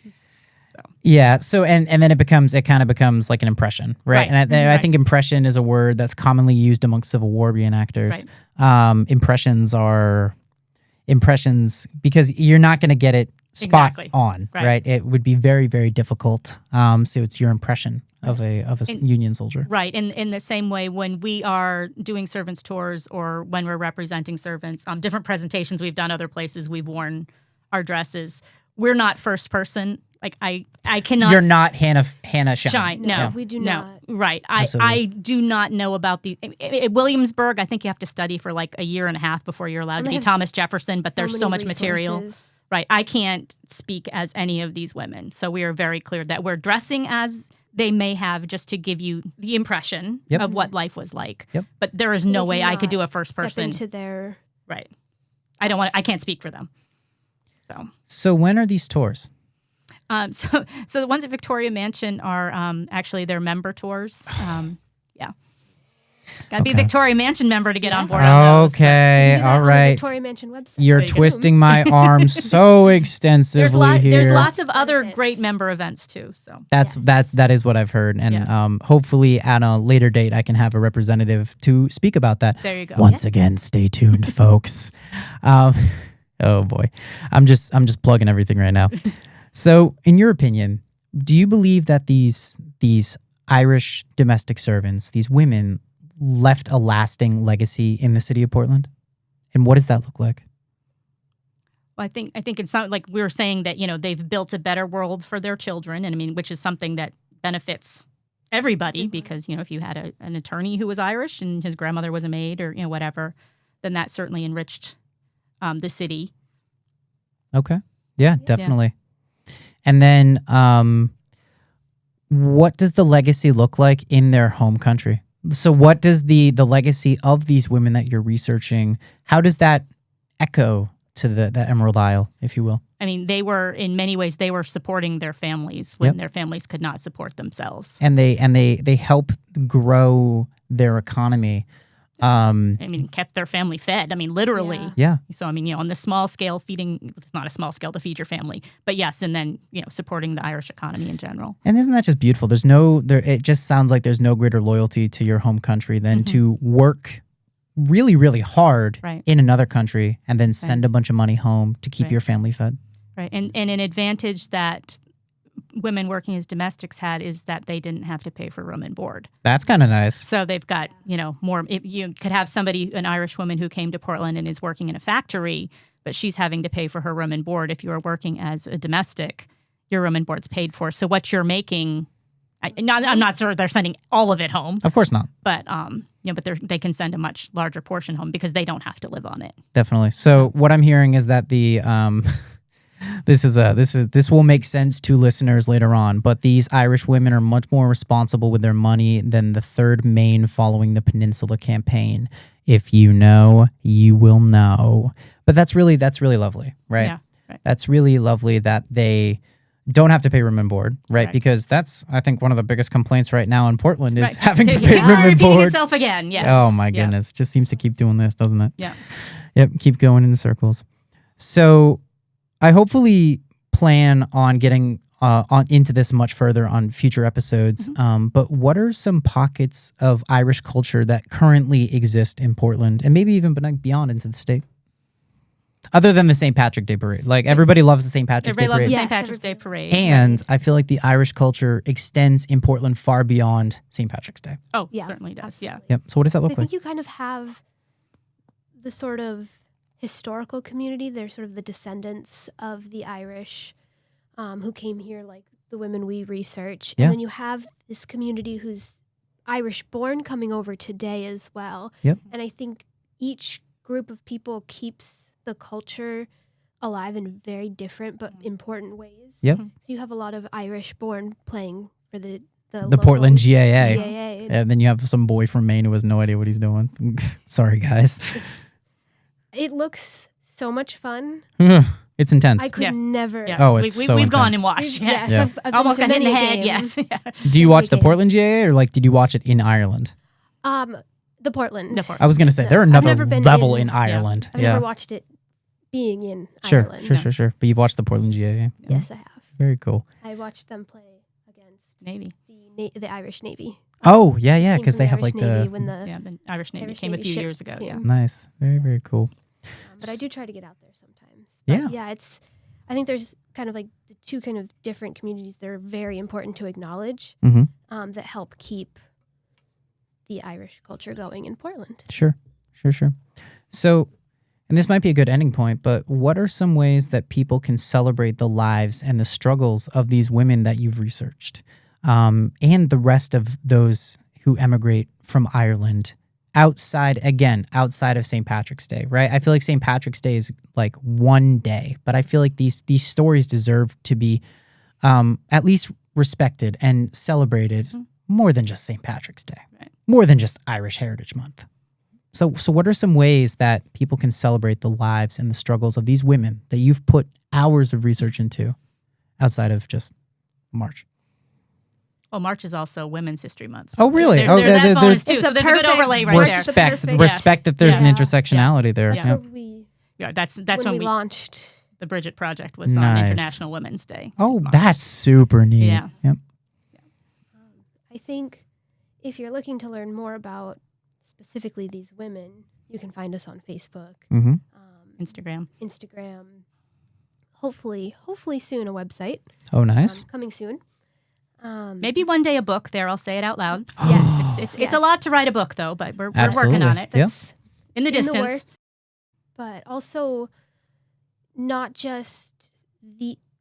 Speaker 2: Yeah. So and then it kind of becomes like an impression, right? And I think impression is a word that's commonly used among Civil War reenactors. Impressions because you're not going to get it spot on, right? It would be very, very difficult. So it's your impression of a Union soldier,
Speaker 3: right? And in the same way, when we are doing servants tours or when we're representing servants on different presentations we've done other places, we've worn our dresses. We're not first person. Like I cannot.
Speaker 2: You're not Hannah Shine.
Speaker 3: No,
Speaker 4: we do not.
Speaker 3: Right. I do not know about the at Williamsburg. I think you have to study for like a year and a half before you're allowed to be Thomas Jefferson. But there's so much material. Right. I can't speak as any of these women. So we are very clear that we're dressing as they may have just to give you the impression of what life was like. But there is no way I could do a first person
Speaker 4: into their
Speaker 3: right. I can't speak for them.
Speaker 2: So when are these tours?
Speaker 3: So the ones at Victoria Mansion are actually their member tours. Got to be a Victoria Mansion member to get on board.
Speaker 2: Okay, all right.
Speaker 4: Victoria Mansion website.
Speaker 2: You're twisting my arm so extensively here.
Speaker 3: There's lots of other great member events too. So
Speaker 2: that is what I've heard, and hopefully at a later date I can have a representative to speak about that.
Speaker 3: There you go.
Speaker 2: Once again, stay tuned, folks. Oh boy, I'm just plugging everything right now. So, in your opinion, do you believe that these Irish domestic servants, these women, left a lasting legacy in the city of Portland? And what does that look like?
Speaker 3: Well, I think it's not like we were saying that, they've built a better world for their children. And I mean, which is something that benefits everybody because, if you had an attorney who was Irish and his grandmother was a maid or, whatever, then that certainly enriched the city.
Speaker 2: Okay. Yeah, definitely. Yeah. And then what does the legacy look like in their home country? So what does the legacy of these women that you're researching, how does that echo to the Emerald Isle, if you will?
Speaker 3: I mean, in many ways, they were supporting their families when their families could not support themselves.
Speaker 2: And they help grow their economy.
Speaker 3: Kept their family fed. I mean, literally.
Speaker 2: Yeah.
Speaker 3: So, I mean, on the small scale, it's not a small scale to feed your family, but yes, and then, supporting the Irish economy in general.
Speaker 2: And isn't that just beautiful? It just sounds like there's no greater loyalty to your home country than to work really, really hard in another country and then send a bunch of money home to keep your family fed. Right.
Speaker 3: And an advantage that women working as domestics had is that they didn't have to pay for room and board.
Speaker 2: That's kind of nice.
Speaker 3: So they've got, more. You could have an Irish woman who came to Portland and is working in a factory, but she's having to pay for her room and board. If you are working as a domestic, your room and board's paid for. So what you're making, I'm not sure they're sending all of it home.
Speaker 2: Of course not.
Speaker 3: But they can send a much larger portion home because they don't have to live on it.
Speaker 2: Definitely. So what I'm hearing is that the This will make sense to listeners later on, but these Irish women are much more responsible with their money than the third Maine following the Peninsula Campaign. If you know, you will know. But that's really lovely, right?
Speaker 3: Yeah, right.
Speaker 2: That's really lovely that they don't have to pay room and board, right?
Speaker 3: Right.
Speaker 2: Because that's, I think, one of the biggest complaints right now in Portland is
Speaker 3: Right.
Speaker 2: having to pay
Speaker 3: History
Speaker 2: room and
Speaker 3: repeating
Speaker 2: board.
Speaker 3: itself again. Yes.
Speaker 2: Oh my
Speaker 3: Yeah.
Speaker 2: goodness. It just seems to keep doing this, doesn't it?
Speaker 3: Yeah.
Speaker 2: Yep, keep going in circles. So I hopefully plan on getting on into this much further on future episodes. But what are some pockets of Irish culture that currently exist in Portland and maybe even beyond into the state? Other than the St. Patrick Day Parade. Like, everybody loves the St. Patrick's Day
Speaker 3: Everybody loves
Speaker 2: Parade.
Speaker 3: the
Speaker 4: Yes,
Speaker 3: St. Patrick's Day
Speaker 4: everybody.
Speaker 3: Parade.
Speaker 2: And I feel like the Irish culture extends in Portland far beyond St. Patrick's Day.
Speaker 3: Oh,
Speaker 4: Yeah,
Speaker 3: certainly does. Yeah.
Speaker 2: Yep. So what does that
Speaker 4: I
Speaker 2: look
Speaker 4: think
Speaker 2: like?
Speaker 4: you kind of have the sort of historical community. They're sort of the descendants of the Irish who came here, like the women we research.
Speaker 2: Yeah.
Speaker 4: And then you have this community who's Irish born coming over today as well.
Speaker 2: Yep.
Speaker 4: And I think each group of people keeps the culture alive in very different but important ways.
Speaker 2: Yep.
Speaker 4: So you have a lot of Irish born playing for the
Speaker 2: The
Speaker 4: local
Speaker 2: Portland GAA.
Speaker 4: GAA.
Speaker 2: And then you have some boy from Maine who has no idea what he's doing. Sorry, guys.
Speaker 4: It looks so much fun.
Speaker 2: It's intense.
Speaker 4: I could
Speaker 3: Yes.
Speaker 4: never.
Speaker 3: Yes.
Speaker 2: Oh, it's so
Speaker 3: we've gone
Speaker 2: intense.
Speaker 3: and watched.
Speaker 4: Yes,
Speaker 3: Yes.
Speaker 2: Yeah.
Speaker 4: I've been
Speaker 3: Almost
Speaker 4: to
Speaker 3: got hit in the
Speaker 4: many a
Speaker 3: head.
Speaker 4: game.
Speaker 3: Yes. Yeah.
Speaker 2: Do you watch the
Speaker 4: Weekend.
Speaker 2: Portland GAA or like did you watch it in Ireland?
Speaker 4: The Portland.
Speaker 3: The Portland.
Speaker 2: I was gonna say
Speaker 4: No,
Speaker 2: they're
Speaker 4: I've
Speaker 2: another
Speaker 4: never been
Speaker 2: level
Speaker 4: in-
Speaker 2: in Ireland.
Speaker 4: I've
Speaker 2: Yeah.
Speaker 4: never watched it being in
Speaker 2: Sure,
Speaker 4: Ireland.
Speaker 2: sure. But you've watched the Portland GAA.
Speaker 4: Yes, I have.
Speaker 2: Very cool.
Speaker 4: I watched them play against
Speaker 3: Navy.
Speaker 4: the Irish Navy.
Speaker 2: Oh, yeah,
Speaker 4: Team
Speaker 2: because
Speaker 4: from
Speaker 2: they
Speaker 4: the
Speaker 2: have
Speaker 4: Irish
Speaker 2: like
Speaker 4: Navy
Speaker 2: the
Speaker 4: when the
Speaker 3: Yeah, the Irish Navy
Speaker 4: Irish
Speaker 3: came a
Speaker 4: Navy
Speaker 3: few
Speaker 4: ship
Speaker 3: years ago. Yeah.
Speaker 4: came.
Speaker 2: nice. Very cool.
Speaker 4: But I do try to get out there sometimes.
Speaker 2: Yeah.
Speaker 4: But yeah, I think there's kind of like the two kind of different communities that are very important to acknowledge
Speaker 2: Mm-hmm.
Speaker 4: that help keep the Irish culture going in Portland.
Speaker 2: Sure. So, and this might be a good ending point, but what are some ways that people can celebrate the lives and the struggles of these women that you've researched, and the rest of those who emigrate from Ireland outside of St. Patrick's Day, right? I feel like St. Patrick's Day is like one day, but I feel like these stories deserve to be at least respected and celebrated more than just St. Patrick's Day,
Speaker 3: Right.
Speaker 2: more than just Irish Heritage Month. So what are some ways that people can celebrate the lives and the struggles of these women that you've put hours of research into outside of just March?
Speaker 3: Well, March is also Women's History Month.
Speaker 2: Oh, really?
Speaker 3: There's,
Speaker 2: Oh,
Speaker 3: there's
Speaker 2: there-
Speaker 3: that bonus too.
Speaker 4: It's
Speaker 3: So
Speaker 4: a
Speaker 3: there's a good
Speaker 4: perfect
Speaker 3: overlay right
Speaker 4: March
Speaker 3: there.
Speaker 4: is a
Speaker 2: Respect
Speaker 4: perfect-
Speaker 2: that there's an
Speaker 4: Yes.
Speaker 2: intersectionality there.
Speaker 3: Yeah.
Speaker 2: Yeah.
Speaker 4: So we,
Speaker 3: Yeah, that's
Speaker 4: when
Speaker 3: when
Speaker 4: we
Speaker 3: we
Speaker 4: launched.
Speaker 3: the Bridget Project was on
Speaker 2: Nice.
Speaker 3: International Women's Day.
Speaker 2: Oh,
Speaker 3: March.
Speaker 2: that's super neat.
Speaker 3: Yeah.
Speaker 2: Yep.
Speaker 4: I think if you're looking to learn more about specifically these women, you can find us on Facebook,
Speaker 2: Mm-hmm.
Speaker 3: Instagram.
Speaker 4: Instagram. Hopefully soon a website
Speaker 2: Oh, nice.
Speaker 4: coming soon.
Speaker 3: Maybe one day a book there. I'll say it out loud.
Speaker 4: Yes,
Speaker 3: It's
Speaker 4: yes.
Speaker 3: a lot to write a book though, but we're working
Speaker 2: Absolutely.
Speaker 3: on it.
Speaker 2: Yeah.
Speaker 4: That's
Speaker 3: In the
Speaker 4: in the
Speaker 3: distance.
Speaker 4: work. But also not just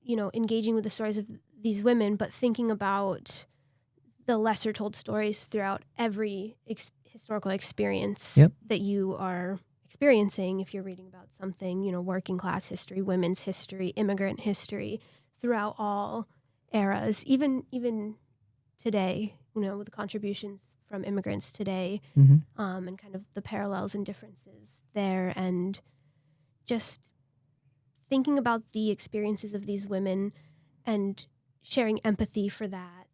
Speaker 4: engaging with the stories of these women, but thinking about the lesser told stories throughout every historical experience
Speaker 2: Yep.
Speaker 4: that you are experiencing. If you're reading about something, working class history, women's history, immigrant history, throughout all eras, even today, with the contributions from immigrants today,
Speaker 2: Mm-hmm.
Speaker 4: and kind of the parallels and differences there, and just thinking about the experiences of these women and sharing empathy for that,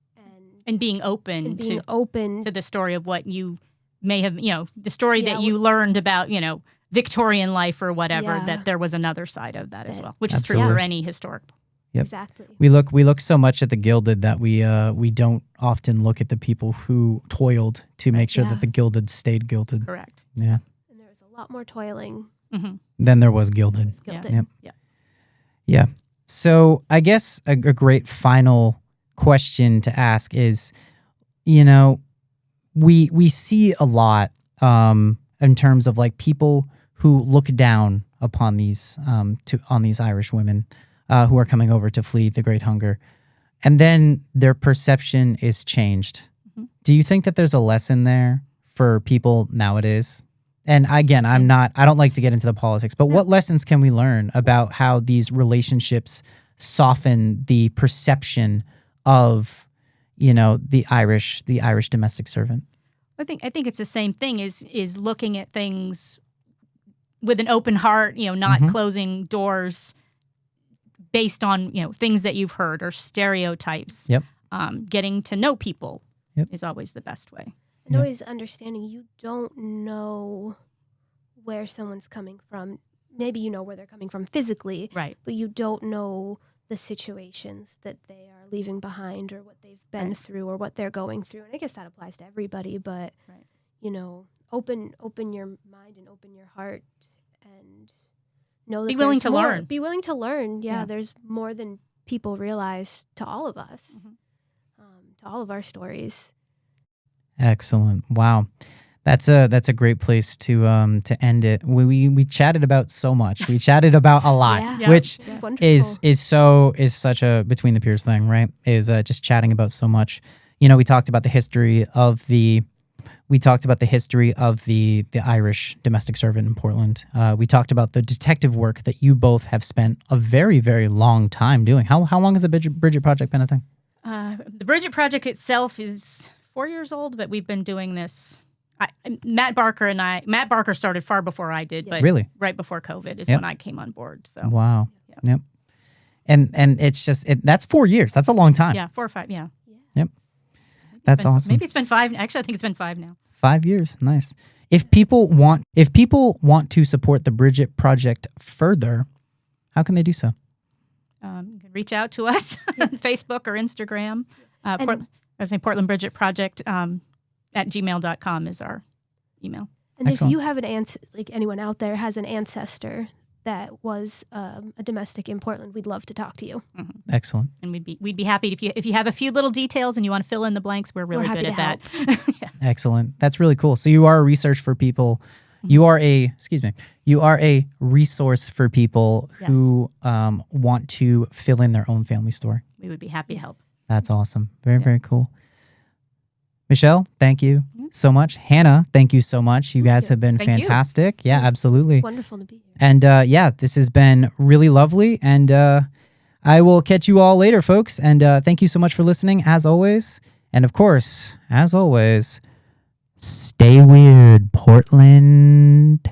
Speaker 3: And being open
Speaker 4: and being
Speaker 3: to
Speaker 4: open
Speaker 3: the story of what you may have, the story
Speaker 4: Yeah,
Speaker 3: that you learned about, Victorian life or whatever,
Speaker 4: Yeah.
Speaker 3: that there was another side of that as
Speaker 4: That-
Speaker 3: well, which is true
Speaker 2: Absolutely.
Speaker 3: for any historic.
Speaker 2: Yep.
Speaker 4: exactly.
Speaker 2: We look so much at the Gilded that we don't often look at the people who toiled to make sure
Speaker 4: Yeah.
Speaker 2: that the Gilded stayed gilded.
Speaker 3: Correct.
Speaker 2: Yeah.
Speaker 4: And there was a lot more toiling.
Speaker 3: Hmm.
Speaker 2: Then there was Gilded.
Speaker 3: Yeah.
Speaker 4: Gilded.
Speaker 2: Yep.
Speaker 3: Yeah.
Speaker 2: Yeah. So I guess a great final question to ask is, we see a lot in terms of like people who look down upon these on these Irish women who are coming over to flee the Great Hunger, and then their perception is changed.
Speaker 3: Mhm.
Speaker 2: Do you think that there's a lesson there for people nowadays? And again, I don't like to get into the politics, but what lessons can we learn about how these relationships soften the perception of, the Irish domestic servant?
Speaker 3: I think it's the same thing. Is looking at things with an open heart. Not
Speaker 2: Mhm.
Speaker 3: closing doors based on things that you've heard or stereotypes.
Speaker 2: Yep.
Speaker 3: Getting to know people
Speaker 2: Yep.
Speaker 3: is always the best way.
Speaker 4: And always understanding you don't know where someone's coming from. Maybe you know where they're coming from physically,
Speaker 3: Right.
Speaker 4: but you don't know the situations that they are leaving behind or what they've been
Speaker 3: Right.
Speaker 4: through or what they're going through. And I guess that applies to everybody, but
Speaker 3: Right.
Speaker 4: open your mind and open your heart and know that
Speaker 3: Be willing
Speaker 4: there's
Speaker 3: to
Speaker 4: more.
Speaker 3: learn.
Speaker 4: Be willing to learn. Yeah,
Speaker 3: Yeah.
Speaker 4: there's more than people realize to all of us,
Speaker 3: Mhm.
Speaker 4: to all of our stories.
Speaker 2: Excellent. Wow. That's a great place to end it. We chatted about so much. We chatted about a lot,
Speaker 4: Yeah.
Speaker 2: which
Speaker 4: It's wonderful.
Speaker 2: is such a between the peers thing, right? Is just chatting about so much. We talked about the history of the Irish domestic servant in Portland. We talked about the detective work that you both have spent a very, very long time doing. How long has the Bridget Project been a thing?
Speaker 3: The Bridget Project itself is 4 yeyears old, but we've been doing this. Matt Barker started far before I did, but
Speaker 2: Really?
Speaker 3: right before COVID is
Speaker 2: Yep.
Speaker 3: when I came on board. So
Speaker 2: Wow.
Speaker 3: Yeah.
Speaker 2: Yep. And it's just that's 4 years. That's a long time.
Speaker 3: yeah, 4 or 5. Yeah,
Speaker 2: Yep. That's awesome.
Speaker 3: Maybe it's been 5. Actually, I think it's been 5 now.
Speaker 2: 5 years. Nice. If people want to support the Bridget Project further, how can they do so?
Speaker 3: You can reach out to us on Facebook or Instagram.
Speaker 4: And-
Speaker 3: Portland Bridget Project at gmail.com is our email.
Speaker 4: And
Speaker 2: Excellent.
Speaker 4: if you have anyone out there has an ancestor that was a domestic in Portland, we'd love to talk to you.
Speaker 2: Excellent.
Speaker 3: And we'd be happy if you have a few little details and you want to fill in the blanks. We're really
Speaker 4: happy
Speaker 3: good
Speaker 4: to
Speaker 3: at that. Yeah.
Speaker 2: Excellent. That's really cool. So you are a research for people. You are a resource for people
Speaker 3: Yes.
Speaker 2: who want to fill in their own family story.
Speaker 3: We would be happy to help.
Speaker 2: That's awesome. Very,
Speaker 3: Yeah.
Speaker 2: very cool. Michelle, thank you so much. Hannah, thank you so much. You guys have been
Speaker 3: Thank you.
Speaker 2: fantastic. Yeah, absolutely.
Speaker 4: Wonderful to be here.
Speaker 2: And this has been really lovely. And I will catch you all later, folks. And thank you so much for listening, as always. And of course, as always, stay weird, Portland.